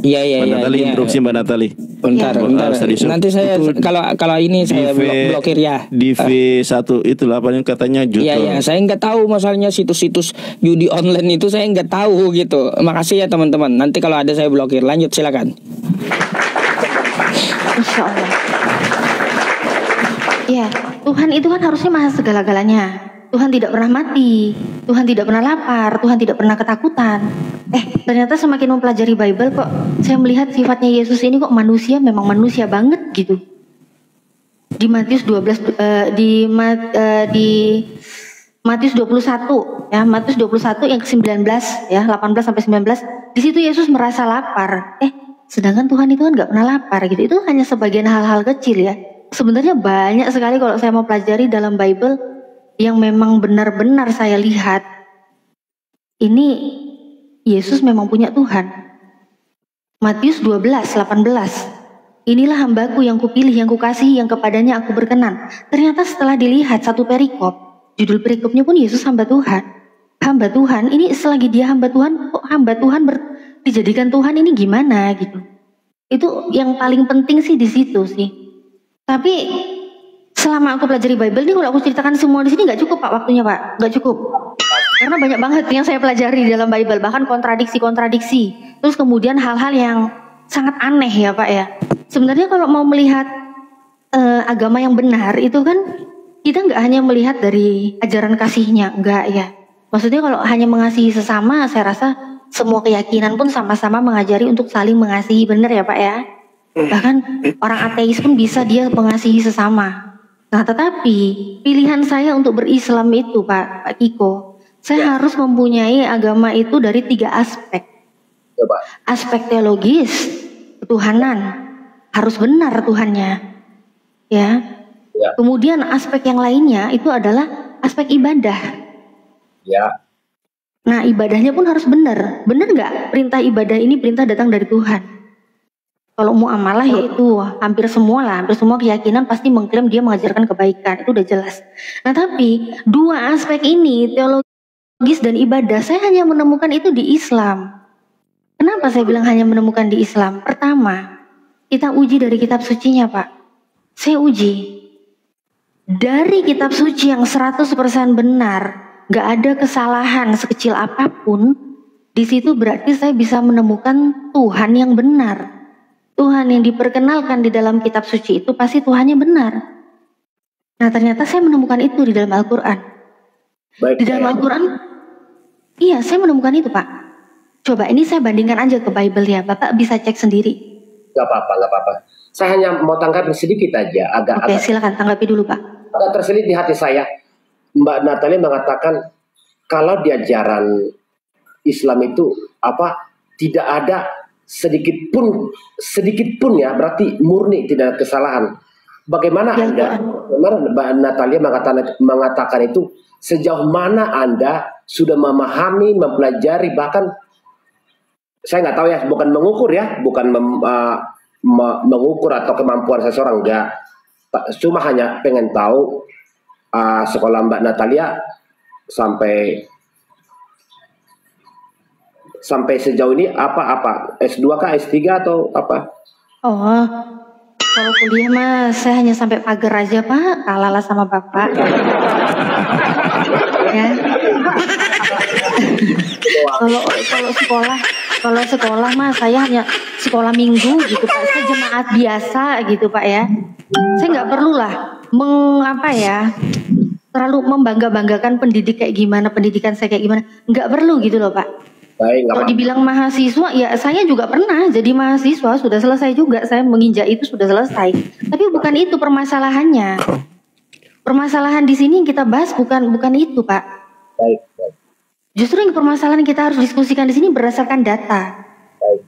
Iya. Mbak Natali, interupsi Mbak Natali. Bentar. Nanti saya kalau ini saya blokir ya. Di V1 itulah apa yang katanya juta. Iya, saya nggak tahu masalahnya situs-situs judi online itu, saya nggak tahu gitu. Makasih ya teman-teman. Nanti kalau ada saya blokir. Lanjut silakan. Insya Allah. Ya, Tuhan itu kan harusnya maha segala-galanya. Tuhan tidak pernah mati, Tuhan tidak pernah lapar, Tuhan tidak pernah ketakutan. Ternyata semakin mempelajari Bible kok saya melihat sifatnya Yesus ini kok manusia, memang manusia banget gitu. Di Matius 12 di Matius 21 ya, Matius 21 yang ke-19 ya, 18 sampai 19. Di situ Yesus merasa lapar. Sedangkan Tuhan itu kan nggak pernah lapar gitu. Itu hanya sebagian hal-hal kecil ya. Sebenarnya banyak sekali kalau saya mau pelajari dalam Bible yang memang benar-benar saya lihat ini Yesus memang punya Tuhan. Matius 12:18. Inilah hambaku yang kupilih, yang kukasihi, yang kepadanya aku berkenan. Ternyata setelah dilihat satu perikop, judul perikopnya pun Yesus hamba Tuhan. Hamba Tuhan, ini selagi dia hamba Tuhan, kok hamba Tuhan dijadikan Tuhan ini gimana gitu. Itu yang paling penting sih di situ sih. Tapi selama aku pelajari Bible ini, kalau aku ceritakan semua di sini nggak cukup Pak waktunya Pak, nggak cukup. Karena banyak banget yang saya pelajari di dalam Bible, bahkan kontradiksi-kontradiksi. Terus kemudian hal-hal yang sangat aneh ya Pak ya. Sebenarnya kalau mau melihat agama yang benar itu kan kita nggak hanya melihat dari ajaran kasihnya, enggak ya. Maksudnya kalau hanya mengasihi sesama, saya rasa semua keyakinan pun sama-sama mengajari untuk saling mengasihi, benar ya Pak ya. Bahkan orang ateis pun bisa dia mengasihi sesama. Nah tetapi pilihan saya untuk berislam itu Pak Kiko, saya harus mempunyai agama itu dari 3 aspek. Aspek teologis, ketuhanan, harus benar Tuhannya, ya. Kemudian aspek yang lainnya itu adalah aspek ibadah. Ya. Nah ibadahnya pun harus benar. Benar nggak perintah ibadah ini perintah datang dari Tuhan? Kalau muamalah yaitu hampir semua keyakinan pasti mengklaim dia mengajarkan kebaikan, itu udah jelas. Nah tapi 2 aspek ini, teologis dan ibadah, saya hanya menemukan itu di Islam. Kenapa saya bilang hanya menemukan di Islam? Pertama, kita uji dari kitab sucinya Pak. Saya uji dari kitab suci yang 100% benar, gak ada kesalahan sekecil apapun. Di situ berarti saya bisa menemukan Tuhan yang benar. Tuhan yang diperkenalkan di dalam kitab suci itu pasti Tuhannya benar. Nah ternyata saya menemukan itu di dalam Al-Quran. Di dalam Al-Quran, iya saya menemukan itu Pak. Coba ini saya bandingkan aja ke Bible ya, Bapak bisa cek sendiri. Gak apa-apa. Saya hanya mau tanggapi sedikit aja. Oke, silakan tanggapi dulu Pak. Agak terselip di hati saya. Mbak Natalia mengatakan kalau di ajaran Islam itu tidak ada sedikit pun ya, berarti murni tidak ada kesalahan. Bagaimana Mbak Natalia mengatakan itu, sejauh mana Anda sudah memahami, mempelajari, bahkan saya nggak tahu ya, bukan mengukur ya, bukan mengukur atau kemampuan seseorang, enggak. Cuma hanya pengen tahu sekolah Mbak Natalia sampai sejauh ini apa S2 kah, S3 atau apa? Oh, kalau kuliah mah saya hanya sampai pagar aja Pak, kalah sama Bapak. Ya. Kalau sekolah mah saya hanya sekolah minggu gitu Pak, saya jemaat biasa gitu Pak ya. Saya nggak perlu lah terlalu membanggakan pendidik kayak gimana, pendidikan saya kayak gimana, nggak perlu gitu loh Pak. Kalau dibilang mahasiswa, ya saya juga pernah jadi mahasiswa, sudah selesai juga, saya menginjak itu sudah selesai. Tapi bukan itu permasalahannya. Permasalahan di sini yang kita bahas bukan itu Pak. Baik. Justru yang permasalahan kita harus diskusikan di sini berdasarkan data. Baik.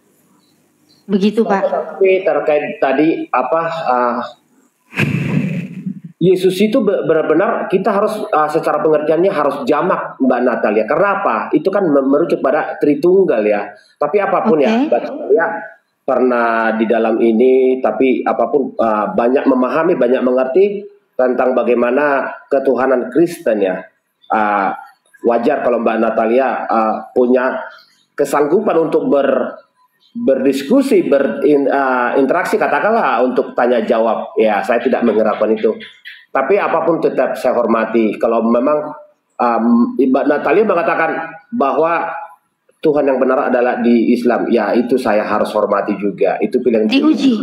Begitu Pak. Tapi terkait tadi Yesus itu benar-benar kita harus secara pengertiannya harus jamak Mbak Natalia. Karena apa? Itu kan merujuk pada Tritunggal ya. Tapi apapun ya, Mbak Natalia pernah di dalam ini. Tapi apapun banyak memahami, banyak mengerti tentang bagaimana ketuhanan Kristen ya. Wajar kalau Mbak Natalia punya kesanggupan untuk berdiskusi, berinteraksi, katakanlah untuk tanya jawab. Ya, saya tidak mengharapkan itu. Tapi apapun tetap saya hormati. Kalau memang Mbak Natalia mengatakan bahwa Tuhan yang benar adalah di Islam, ya itu saya harus hormati juga. Itu pilihan.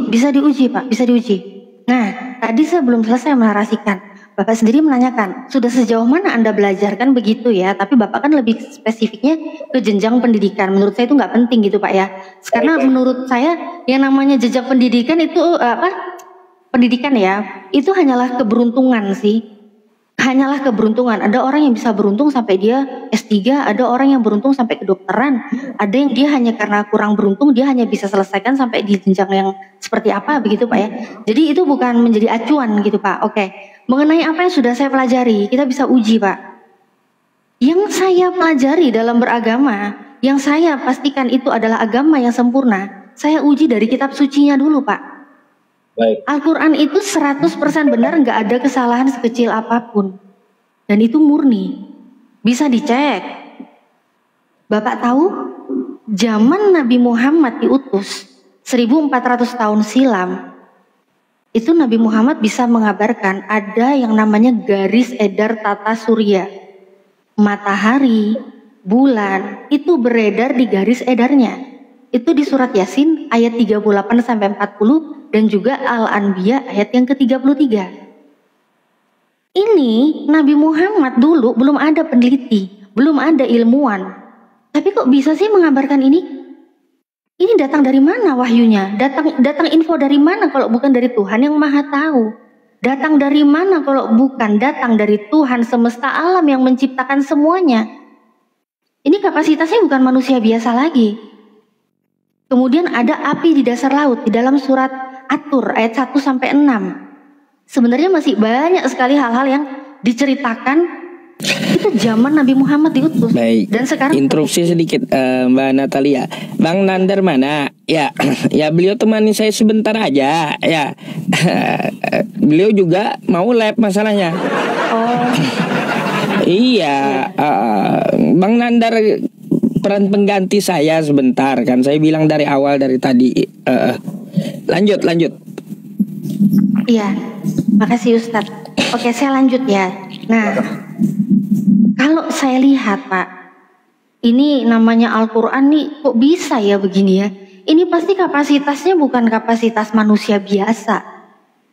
Bisa diuji Pak, bisa diuji. Nah, tadi saya belum selesai menarasikan. Bapak sendiri menanyakan, sudah sejauh mana Anda belajar, kan begitu ya. Tapi Bapak kan lebih spesifiknya ke jenjang pendidikan. Menurut saya itu nggak penting gitu Pak ya. Karena menurut saya yang namanya jejak pendidikan itu pendidikan ya, itu hanyalah keberuntungan sih. Hanyalah keberuntungan. Ada orang yang bisa beruntung sampai dia S3, ada orang yang beruntung sampai kedokteran, ada yang dia hanya karena kurang beruntung dia hanya bisa selesaikan sampai di jenjang yang seperti apa begitu Pak ya. Jadi itu bukan menjadi acuan gitu Pak. Oke. Mengenai apa yang sudah saya pelajari, kita bisa uji Pak. Yang saya pelajari dalam beragama, yang saya pastikan itu adalah agama yang sempurna, saya uji dari kitab sucinya dulu Pak. Al-Quran itu 100% benar, nggak ada kesalahan sekecil apapun. Dan itu murni. Bisa dicek. Bapak tahu, zaman Nabi Muhammad diutus, 1400 tahun silam, itu Nabi Muhammad bisa mengabarkan ada yang namanya garis edar tata surya. Matahari, bulan, itu beredar di garis edarnya. Itu di surat Yasin ayat 38-40 dan juga Al-Anbiya ayat yang ke-33. Ini Nabi Muhammad dulu belum ada peneliti, belum ada ilmuwan. Tapi kok bisa sih mengabarkan ini? Ini datang dari mana wahyunya? Datang info dari mana kalau bukan dari Tuhan yang Maha Tahu? Datang dari mana kalau bukan datang dari Tuhan semesta alam yang menciptakan semuanya? Ini kapasitasnya bukan manusia biasa lagi. Kemudian ada api di dasar laut di dalam surat At-Tur ayat 1-6. Sebenarnya masih banyak sekali hal-hal yang diceritakan. Itu zaman Nabi Muhammad diutus. Baik. Dan sekarang interupsi sedikit Mbak Natalia. Bang Nandar mana? Ya, ya beliau temani saya sebentar aja. Ya, beliau juga mau lab masalahnya. Oh. Iya, Bang Nandar peran pengganti saya sebentar kan. Saya bilang dari awal dari tadi. Lanjut. Iya, makasih Ustadz. Oke, saya lanjut ya. Nah, kalau saya lihat Pak, ini namanya Al-Quran nih kok bisa ya begini ya. Ini pasti kapasitasnya bukan kapasitas manusia biasa.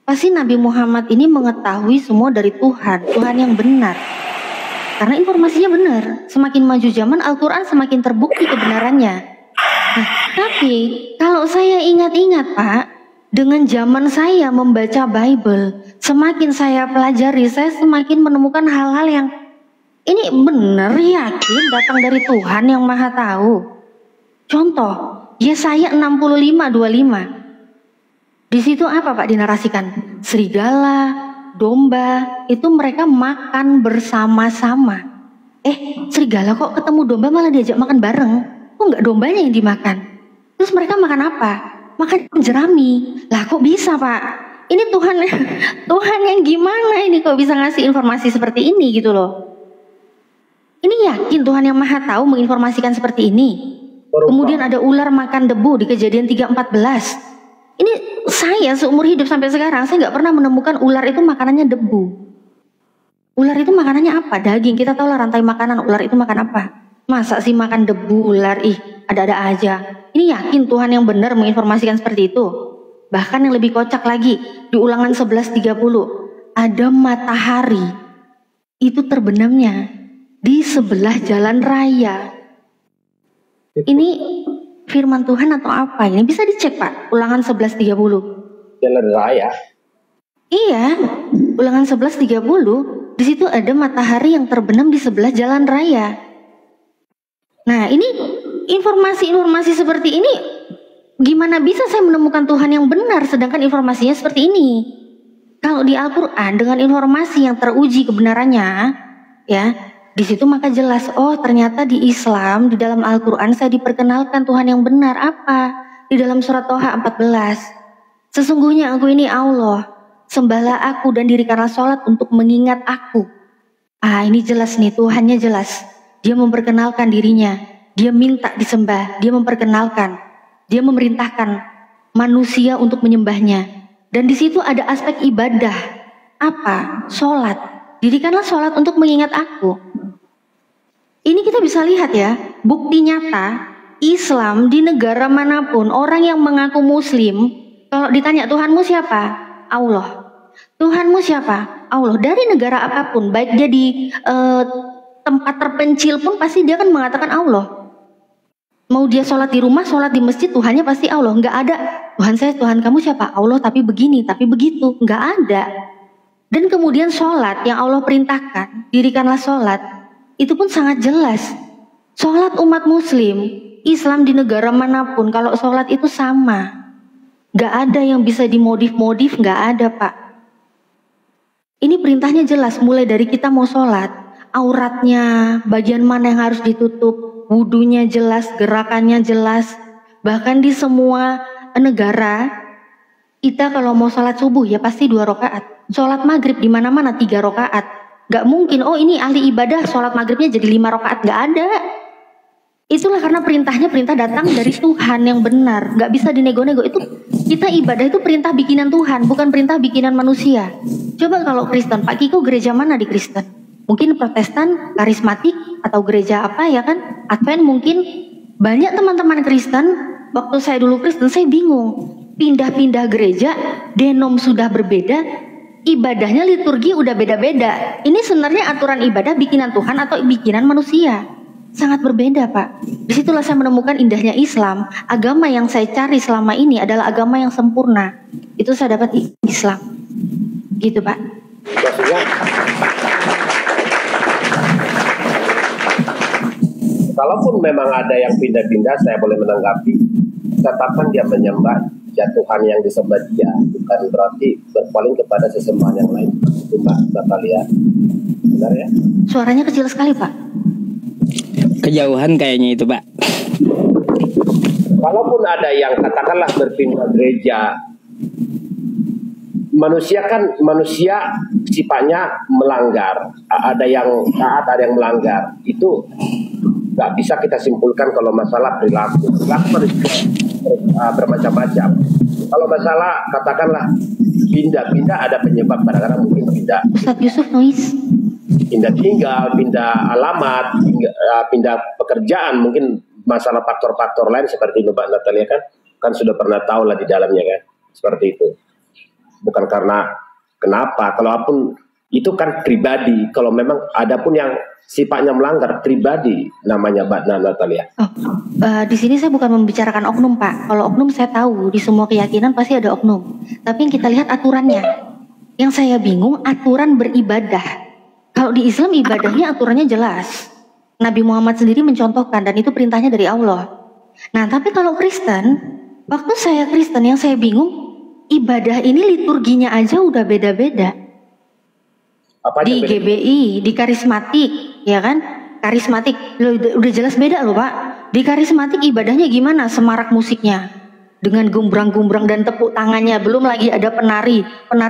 Pasti Nabi Muhammad ini mengetahui semua dari Tuhan, Tuhan yang benar. Karena informasinya benar. Semakin maju zaman Al-Quran semakin terbukti kebenarannya. Nah, tapi kalau saya ingat-ingat Pak, dengan zaman saya membaca Bible, semakin saya pelajari, saya semakin menemukan hal-hal yang ini benar yakin datang dari Tuhan yang Maha Tahu. Contoh, Yesaya 65:25. Di situ apa Pak dinarasikan? Serigala, domba, itu mereka makan bersama-sama. Serigala kok ketemu domba malah diajak makan bareng? Kok nggak dombanya yang dimakan? Terus mereka makan apa? Makan jerami. Lah kok bisa Pak? Ini Tuhan yang gimana ini kok bisa ngasih informasi seperti ini gitu loh. Ini yakin Tuhan yang Maha Tahu menginformasikan seperti ini. Kemudian ada ular makan debu di Kejadian 3:14. Ini saya seumur hidup sampai sekarang saya nggak pernah menemukan ular itu makanannya debu. Ular itu makanannya apa? Daging. Kita tahu lah rantai makanan ular itu makan apa. Masa sih makan debu ular? Ada-ada aja. Ini yakin Tuhan yang benar menginformasikan seperti itu. Bahkan yang lebih kocak lagi, di Ulangan 11:30 ada matahari itu terbenamnya di sebelah jalan raya. Ini firman Tuhan atau apa? Ini bisa dicek Pak, Ulangan 11:30. Jalan raya. Iya, Ulangan 11:30 di situ ada matahari yang terbenam di sebelah jalan raya. Nah, ini informasi-informasi seperti ini gimana bisa saya menemukan Tuhan yang benar sedangkan informasinya seperti ini? Kalau di Al-Quran dengan informasi yang teruji kebenarannya, ya di situ maka jelas, oh ternyata di Islam di dalam Al-Quran saya diperkenalkan Tuhan yang benar apa? Di dalam surat Toha 14, sesungguhnya aku ini Allah, sembahlah aku dan dirikanlah sholat untuk mengingat aku. Ini jelas nih, Tuhannya jelas. Dia memperkenalkan dirinya, dia minta disembah, dia memperkenalkan, dia memerintahkan manusia untuk menyembahnya. Dan di situ ada aspek ibadah. Apa? Sholat. Dirikanlah sholat untuk mengingat aku. Ini kita bisa lihat ya, bukti nyata Islam di negara manapun, orang yang mengaku muslim, kalau ditanya Tuhanmu siapa? Allah. Tuhanmu siapa? Allah. Dari negara apapun, baik dia di tempat terpencil pun pasti dia akan mengatakan Allah. Mau dia sholat di rumah, sholat di masjid, Tuhannya pasti Allah. Nggak ada Tuhan saya, Tuhan kamu siapa? Allah tapi begini, tapi begitu. Nggak ada. Dan kemudian sholat yang Allah perintahkan, dirikanlah sholat, itu pun sangat jelas. Sholat umat muslim, Islam di negara manapun, kalau sholat itu sama. Nggak ada yang bisa dimodif-modif, nggak ada Pak. Ini perintahnya jelas, mulai dari kita mau sholat, auratnya, bagian mana yang harus ditutup, wudunya jelas, gerakannya jelas. Bahkan di semua negara, kita kalau mau sholat subuh ya pasti 2 rakaat. Sholat maghrib di mana-mana 3 rakaat. Gak mungkin, oh ini ahli ibadah sholat maghribnya jadi 5 rakaat, gak ada. Itulah karena perintahnya perintah datang dari Tuhan yang benar, nggak bisa dinego-nego. Itu kita ibadah itu perintah bikinan Tuhan, bukan perintah bikinan manusia. Coba kalau Kristen, Pak Kiko gereja mana di Kristen? Mungkin Protestan, karismatik, atau gereja apa ya kan? Advent mungkin. Banyak teman-teman Kristen, waktu saya dulu Kristen saya bingung. Pindah-pindah gereja, denom sudah berbeda, ibadahnya liturgi udah beda-beda. Ini sebenarnya aturan ibadah bikinan Tuhan atau bikinan manusia? Sangat berbeda, Pak. Disitulah saya menemukan indahnya Islam. Agama yang saya cari selama ini adalah agama yang sempurna. Itu saya dapat di Islam. Gitu, Pak. Maksudnya, kalaupun memang ada yang pindah-pindah, saya boleh menanggapi. Katakan dia menyembah Tuhan yang disembah dia, bukan berarti berpaling kepada sesembahan yang lain. Itu Mbak Natalia. Benar ya? Suaranya kecil sekali, Pak. Kejauhan kayaknya itu, Pak. Kalaupun ada yang katakanlah berpindah gereja, manusia sifatnya melanggar. Ada yang taat, ada yang melanggar. Itu nggak bisa kita simpulkan kalau masalah perilaku. Perilaku manusia bermacam-macam. Kalau masalah katakanlah pindah-pindah ada penyebab, kadang-kadang mungkin pindah. Ustadz Yusuf noise. Pindah tinggal, pindah alamat, pindah pekerjaan, mungkin masalah faktor-faktor lain seperti itu Mbak Natalia kan sudah pernah tahu lah di dalamnya kan, seperti itu. Bukan karena kenapa, kalaupun itu kan pribadi, kalau memang ada pun yang sifatnya melanggar pribadi namanya Mbak Natalia. Di sini saya bukan membicarakan oknum, Pak. Kalau oknum saya tahu di semua keyakinan pasti ada oknum. Tapi yang kita lihat aturannya. Yang saya bingung aturan beribadah. Kalau di Islam ibadahnya aturannya jelas. Nabi Muhammad sendiri mencontohkan dan itu perintahnya dari Allah. Nah, tapi kalau Kristen, waktu saya Kristen yang saya bingung, ibadah ini liturginya aja udah beda-beda. Di GBI, di karismatik, ya kan? Karismatik, udah jelas beda loh Pak. Di karismatik ibadahnya gimana? Semarak musiknya. Dengan gumbrang-gumbrang dan tepuk tangannya, belum lagi ada penari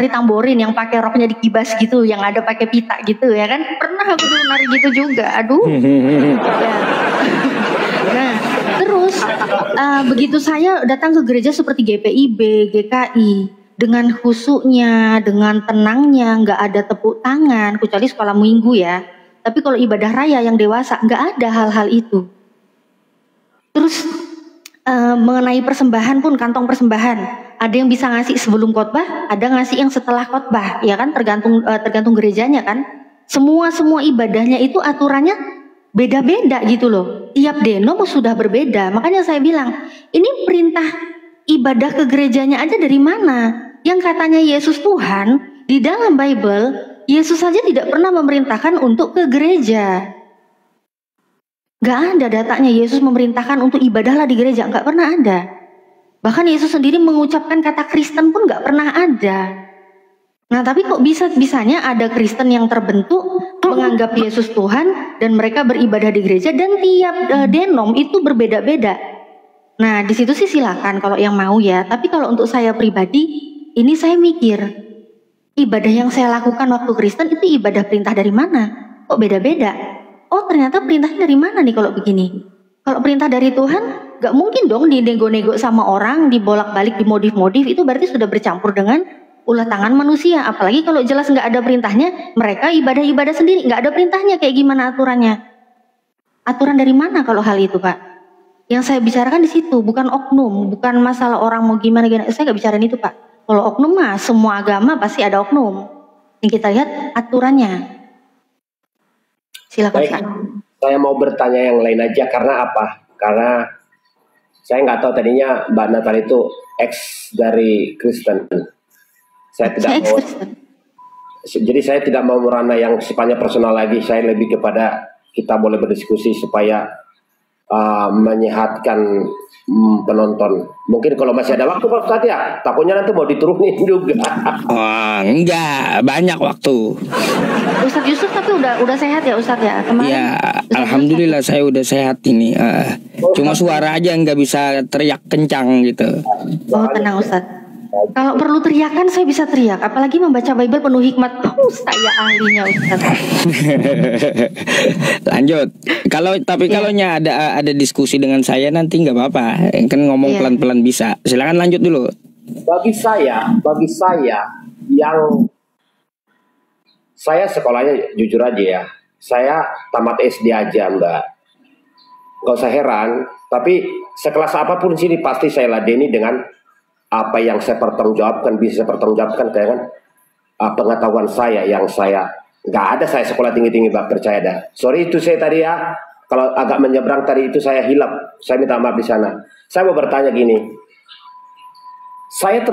tamborin yang pakai roknya dikibas gitu, yang ada pakai pita gitu ya kan? Pernah aku dulu nari gitu juga, aduh. Ya. Nah, terus begitu saya datang ke gereja seperti GPIB, GKI, dengan khusyuknya, dengan tenangnya, nggak ada tepuk tangan, kecuali sekolah minggu ya. Tapi kalau ibadah raya yang dewasa nggak ada hal-hal itu. Terus mengenai persembahan pun, kantong persembahan ada yang bisa ngasih sebelum khotbah, ada ngasih yang setelah khotbah, ya kan, tergantung gerejanya kan. Semua ibadahnya itu aturannya beda-beda gitu loh. Tiap denom sudah berbeda. Makanya saya bilang ini perintah ibadah ke gerejanya aja dari mana? Yang katanya Yesus Tuhan di dalam Bible, Yesus saja tidak pernah memerintahkan untuk ke gereja. Gak ada datanya Yesus memerintahkan untuk ibadahlah di gereja, gak pernah ada. Bahkan Yesus sendiri mengucapkan kata Kristen pun gak pernah ada. Nah tapi kok bisanya ada Kristen yang terbentuk menganggap Yesus Tuhan dan mereka beribadah di gereja dan tiap denom itu berbeda-beda. Nah di situ sih silakan kalau yang mau ya. Tapi kalau untuk saya pribadi, ini saya mikir ibadah yang saya lakukan waktu Kristen itu ibadah perintah dari mana? Kok beda-beda? Oh ternyata perintahnya dari mana nih kalau begini? Kalau perintah dari Tuhan, gak mungkin dong dinego-nego sama orang, dibolak-balik, dimodif-modif, itu berarti sudah bercampur dengan ulah tangan manusia. Apalagi kalau jelas gak ada perintahnya, mereka ibadah-ibadah sendiri, gak ada perintahnya, kayak gimana aturannya? Aturan dari mana kalau hal itu Pak? Yang saya bicarakan di situ, bukan oknum, bukan masalah orang mau gimana-gimana, saya gak bicarain itu Pak. Kalau oknum mah, semua agama pasti ada oknum. Yang kita lihat aturannya. Silakan. Baik, saya mau bertanya yang lain aja karena apa? Karena saya nggak tahu tadinya Mbak Natal itu ex dari Kristen. Jadi saya tidak mau merana yang sifatnya personal lagi. Saya lebih kepada kita boleh berdiskusi supaya menyehatkan penonton. Mungkin kalau masih ada waktu Pak Ustadz ya, takutnya nanti mau diturunin juga. Oh, enggak, banyak waktu. Ustadz Yusuf tapi udah sehat ya Ustadz ya kemarin? Ya, alhamdulillah saya udah sehat ini. Cuma suara aja nggak bisa teriak kencang gitu. Oh tenang Ustadz. Kalau perlu teriakan saya bisa teriak, apalagi membaca Bible penuh hikmat. Saya ahlinya Ustaz. Lanjut. Kalau ada diskusi dengan saya nanti nggak apa-apa. Kan ngomong pelan-pelan bisa. Silakan lanjut dulu. Bagi saya yang saya sekolahnya jujur aja ya. Saya tamat SD aja, Mbak. Gak usah heran, tapi sekelas apapun sini pasti saya ladeni dengan apa yang saya pertanggungjawabkan, bisa saya pertanggungjawabkan dengan pengetahuan saya yang saya nggak ada saya sekolah tinggi-tinggi, Mbak, percaya dah. Sorry itu saya tadi ya, kalau agak menyeberang tadi itu saya hilap, saya minta maaf di sana. Saya mau bertanya gini, saya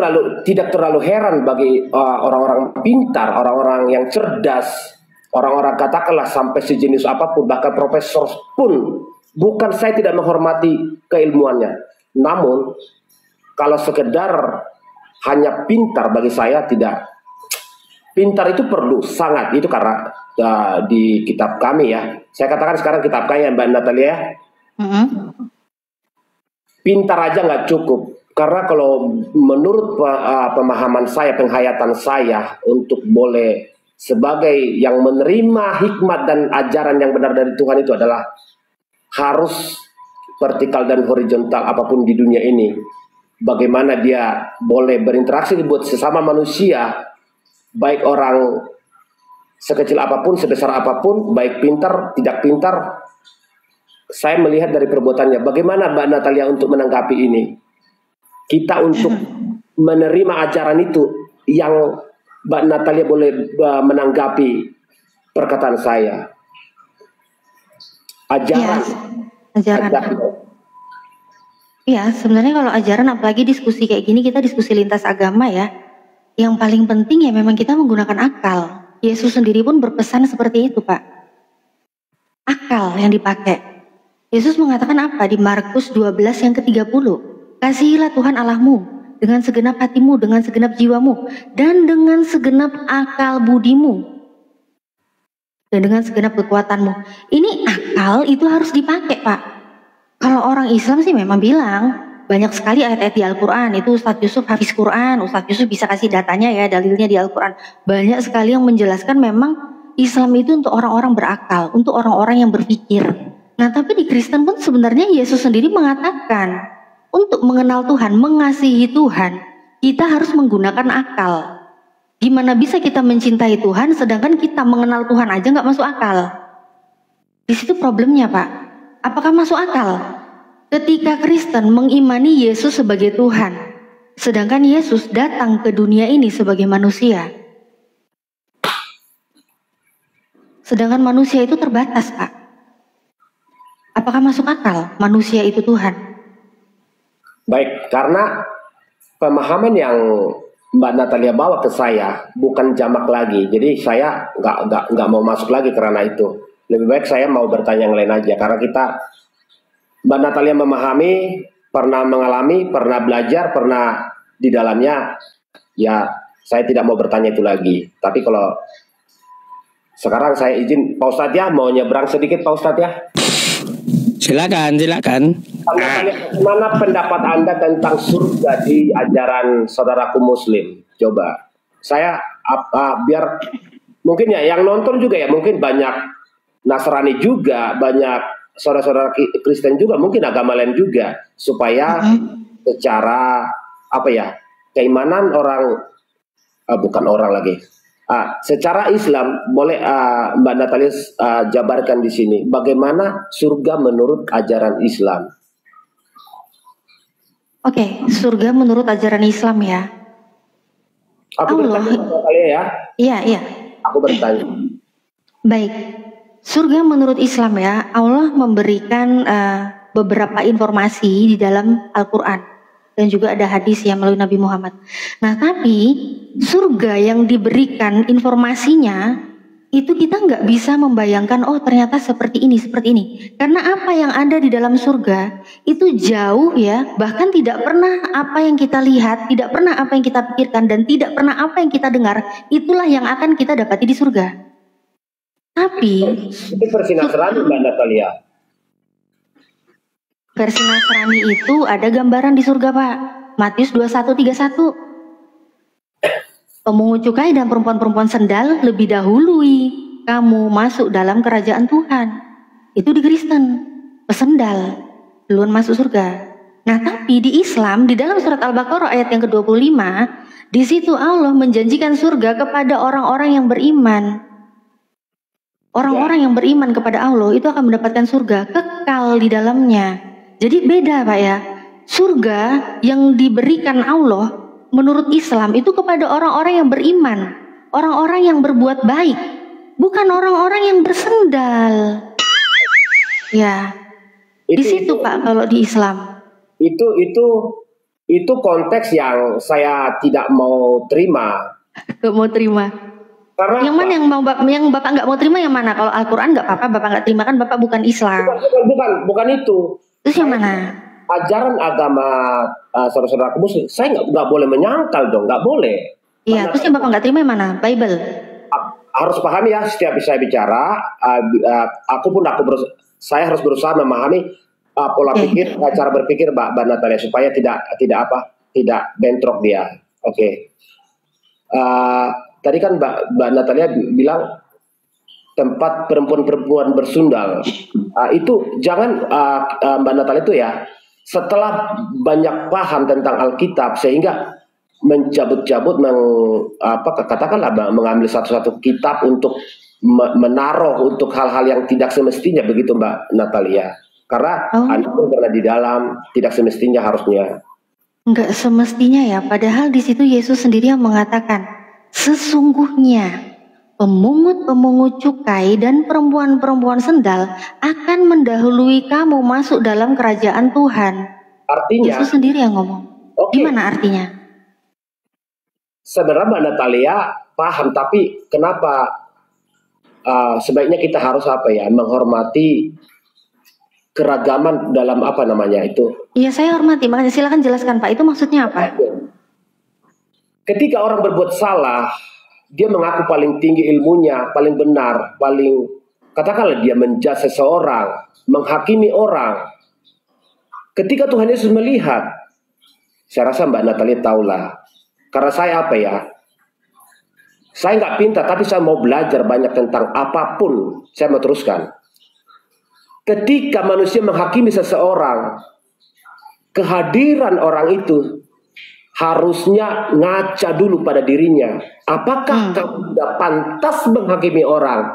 tidak terlalu heran bagi orang-orang pintar, orang-orang yang cerdas, orang-orang katakanlah sampai sejenis apapun, bahkan profesor pun. Bukan saya tidak menghormati keilmuannya, namun kalau sekedar hanya pintar bagi saya tidak. Pintar itu perlu sangat, itu karena di kitab kami ya. Saya katakan sekarang kitab kami ya, Mbak Natalia. Pintar aja nggak cukup, karena kalau menurut pemahaman saya, penghayatan saya untuk boleh sebagai yang menerima hikmat dan ajaran yang benar dari Tuhan itu adalah harus vertikal dan horizontal apapun di dunia ini. Bagaimana dia boleh berinteraksi buat sesama manusia, baik orang sekecil apapun, sebesar apapun, baik pintar, tidak pintar. Saya melihat dari perbuatannya. Bagaimana Mbak Natalia untuk menanggapi ini? Kita untuk menerima ajaran itu, yang Mbak Natalia boleh menanggapi perkataan saya. Ajaran. Ya, sebenarnya kalau ajaran, apalagi diskusi kayak gini, kita diskusi lintas agama ya. Yang paling penting ya memang kita menggunakan akal. Yesus sendiri pun berpesan seperti itu, Pak. Akal yang dipakai. Yesus mengatakan apa di Markus 12 yang ke-30? Kasihilah Tuhan Allahmu dengan segenap hatimu, dengan segenap jiwamu, dan dengan segenap akal budimu, dan dengan segenap kekuatanmu. Ini akal itu harus dipakai, Pak. Kalau orang Islam sih memang bilang banyak sekali ayat-ayat di Al-Quran. Itu Ustadz Yusuf hafiz Quran, Ustadz Yusuf bisa kasih datanya ya, dalilnya di Al-Quran. Banyak sekali yang menjelaskan memang Islam itu untuk orang-orang berakal, untuk orang-orang yang berpikir. Nah, tapi di Kristen pun sebenarnya Yesus sendiri mengatakan untuk mengenal Tuhan, mengasihi Tuhan, kita harus menggunakan akal. Gimana bisa kita mencintai Tuhan sedangkan kita mengenal Tuhan aja nggak masuk akal? Di situ problemnya, Pak. Apakah masuk akal ketika Kristen mengimani Yesus sebagai Tuhan, sedangkan Yesus datang ke dunia ini sebagai manusia? Sedangkan manusia itu terbatas, Pak. Apakah masuk akal manusia itu Tuhan? Baik, karena pemahaman yang Mbak Natalia bawa ke saya bukan jamak lagi, jadi saya nggak mau masuk lagi karena itu. Lebih baik saya mau bertanya yang lain aja, karena Mbak Natalia memahami, pernah mengalami, pernah belajar, pernah di dalamnya. Ya, saya tidak mau bertanya itu lagi. Tapi kalau sekarang saya izin Pak Ustadz ya, mau nyebrang sedikit Pak Ustadz ya. Silakan. Mbak Natalia, bagaimana pendapat Anda tentang surga di ajaran saudaraku Muslim? Coba, saya biar mungkin ya yang nonton juga ya, mungkin banyak Nasrani juga, banyak saudara-saudara Kristen juga, mungkin agama lain juga, supaya secara keimanan orang, bukan orang lagi, secara Islam boleh Mbak Natalia jabarkan di sini bagaimana surga menurut ajaran Islam. Oke, surga menurut ajaran Islam ya. Aku bertanya Mbak Natalia ya. Iya. Aku bertanya. Baik. Surga menurut Islam ya, Allah memberikan beberapa informasi di dalam Al-Quran. Dan juga ada hadis ya melalui Nabi Muhammad. Nah, tapi surga yang diberikan informasinya, itu kita nggak bisa membayangkan, oh ternyata seperti ini. Karena apa yang ada di dalam surga, itu jauh ya, bahkan tidak pernah apa yang kita lihat, tidak pernah apa yang kita pikirkan, dan tidak pernah apa yang kita dengar, itulah yang akan kita dapati di surga. Tapi itu versi Nasrani Mbak Natalia. Versi Nasrani itu ada gambaran di surga, Pak. Matius 21:31. pemungut cukai dan perempuan-perempuan sendal lebih dahului kamu masuk dalam kerajaan Tuhan. Itu di Kristen, pesendal duluan masuk surga. Nah, tapi di Islam, di dalam surat Al-Baqarah ayat yang ke-25, di situ Allah menjanjikan surga kepada orang-orang yang beriman. Orang-orang yang beriman kepada Allah itu akan mendapatkan surga kekal di dalamnya. Jadi beda, Pak ya. Surga yang diberikan Allah menurut Islam itu kepada orang-orang yang beriman, orang-orang yang berbuat baik, bukan orang-orang yang bersendal. Ya, di situ Pak kalau di Islam. Itu konteks yang saya tidak mau terima. Gak mau terima. Karena yang mana yang Bapak nggak mau terima yang mana? Kalau Al-Quran nggak apa-apa, Bapak nggak terima kan Bapak bukan Islam. Bukan itu. Terus yang mana? Ajaran agama saudara-saudara muslim, saya nggak boleh menyangkal dong, nggak boleh. Iya, terus yang Bapak nggak terima yang mana? Bible. Harus paham ya, setiap saya bicara, saya harus berusaha memahami pola pikir, cara berpikir Mbak Natalia supaya tidak bentrok dia. Oke. Tadi kan Mbak Natalia bilang tempat perempuan-perempuan bersundal. Itu jangan Mbak Natalia itu ya. Setelah banyak paham tentang Alkitab sehingga mencabut-cabut katakanlah mengambil satu-satu kitab untuk menaruh untuk hal-hal yang tidak semestinya begitu Mbak Natalia. Karena Anda pun pernah di dalam, tidak semestinya harusnya. Enggak semestinya ya, padahal di situ Yesus sendiri yang mengatakan, sesungguhnya pemungut-pemungut cukai dan perempuan-perempuan sendal akan mendahului kamu masuk dalam kerajaan Tuhan. Artinya, Yesus sendiri yang ngomong. Gimana artinya? Sebenarnya Mbak Natalia paham, tapi kenapa sebaiknya kita harus menghormati keragaman dalam itu? Iya, saya hormati, makanya silakan jelaskan Pak, itu maksudnya apa? Ketika orang berbuat salah, dia mengaku paling tinggi ilmunya, paling benar, katakanlah dia menjudge seseorang, menghakimi orang. Ketika Tuhan Yesus melihat, saya rasa Mbak Natalia tahulah, karena saya saya nggak pintar, tapi saya mau belajar banyak tentang apapun, saya mau teruskan. Ketika manusia menghakimi seseorang, kehadiran orang itu harusnya ngaca dulu pada dirinya. Apakah kamu tidak pantas menghakimi orang?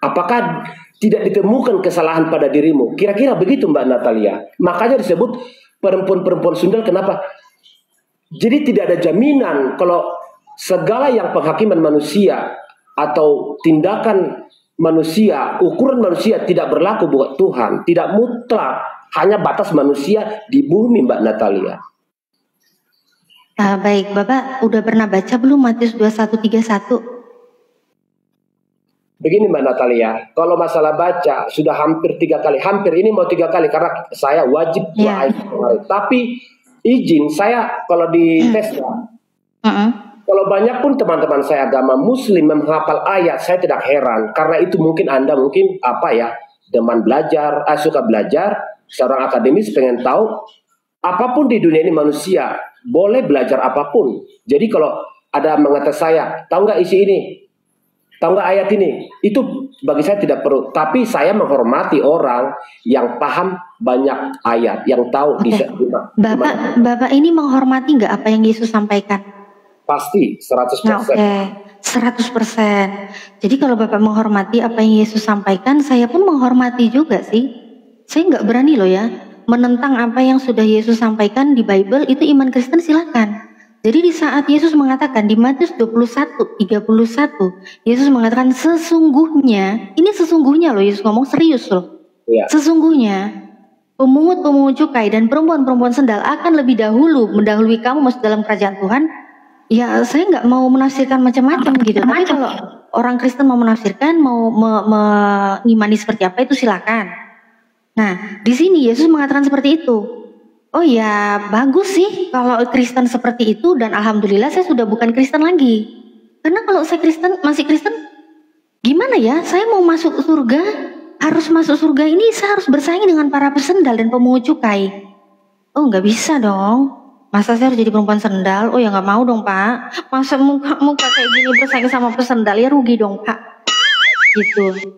Apakah tidak ditemukan kesalahan pada dirimu? Kira-kira begitu Mbak Natalia. Makanya disebut perempuan-perempuan sundal. Kenapa? Jadi tidak ada jaminan kalau segala yang penghakiman manusia atau tindakan manusia, ukuran manusia tidak berlaku buat Tuhan. Tidak mutlak, hanya batas manusia di bumi Mbak Natalia. Baik, Bapak udah pernah baca belum Matius 21:31? Begini Mbak Natalia, kalau masalah baca sudah hampir 3 kali. Hampir ini mau 3 kali karena saya wajib Tapi izin saya kalau di tes kalau banyak pun teman-teman saya agama muslim menghafal ayat, saya tidak heran. Karena itu mungkin Anda teman belajar, suka belajar, seorang akademis pengen tahu apapun di dunia ini manusia boleh belajar apapun. Jadi kalau ada mengatakan saya, tahu nggak isi ini? Tahu nggak ayat ini? Itu bagi saya tidak perlu. Tapi saya menghormati orang yang paham banyak ayat, yang tahu bisa. Bapak ini menghormati nggak apa yang Yesus sampaikan? Pasti 100%. 100%. Jadi kalau Bapak menghormati apa yang Yesus sampaikan, saya pun menghormati juga sih. Saya nggak berani loh ya menentang apa yang sudah Yesus sampaikan di Bible. Itu iman Kristen silakan. Jadi di saat Yesus mengatakan di Matius 21:31, Yesus mengatakan sesungguhnya, ini sesungguhnya loh, Yesus ngomong serius loh. Sesungguhnya pemungut-pemungut cukai dan perempuan-perempuan sendal akan lebih dahulu mendahului kamu masuk dalam kerajaan Tuhan. Ya, saya nggak mau menafsirkan macam-macam gitu. Tapi kalau orang Kristen mau menafsirkan, mau mengimani seperti apa itu silakan. Nah, di sini Yesus mengatakan seperti itu. Oh ya, bagus sih kalau Kristen seperti itu, dan alhamdulillah saya sudah bukan Kristen lagi. Karena kalau saya masih Kristen, gimana ya? Saya mau masuk surga, harus masuk surga ini saya harus bersaing dengan para pesendal dan pemungut cukai. Oh, nggak bisa dong. Masa saya harus jadi perempuan sendal? Oh ya nggak mau dong Pak. Masa muka kayak gini bersaing sama pesendal, ya rugi dong Pak. Gitu.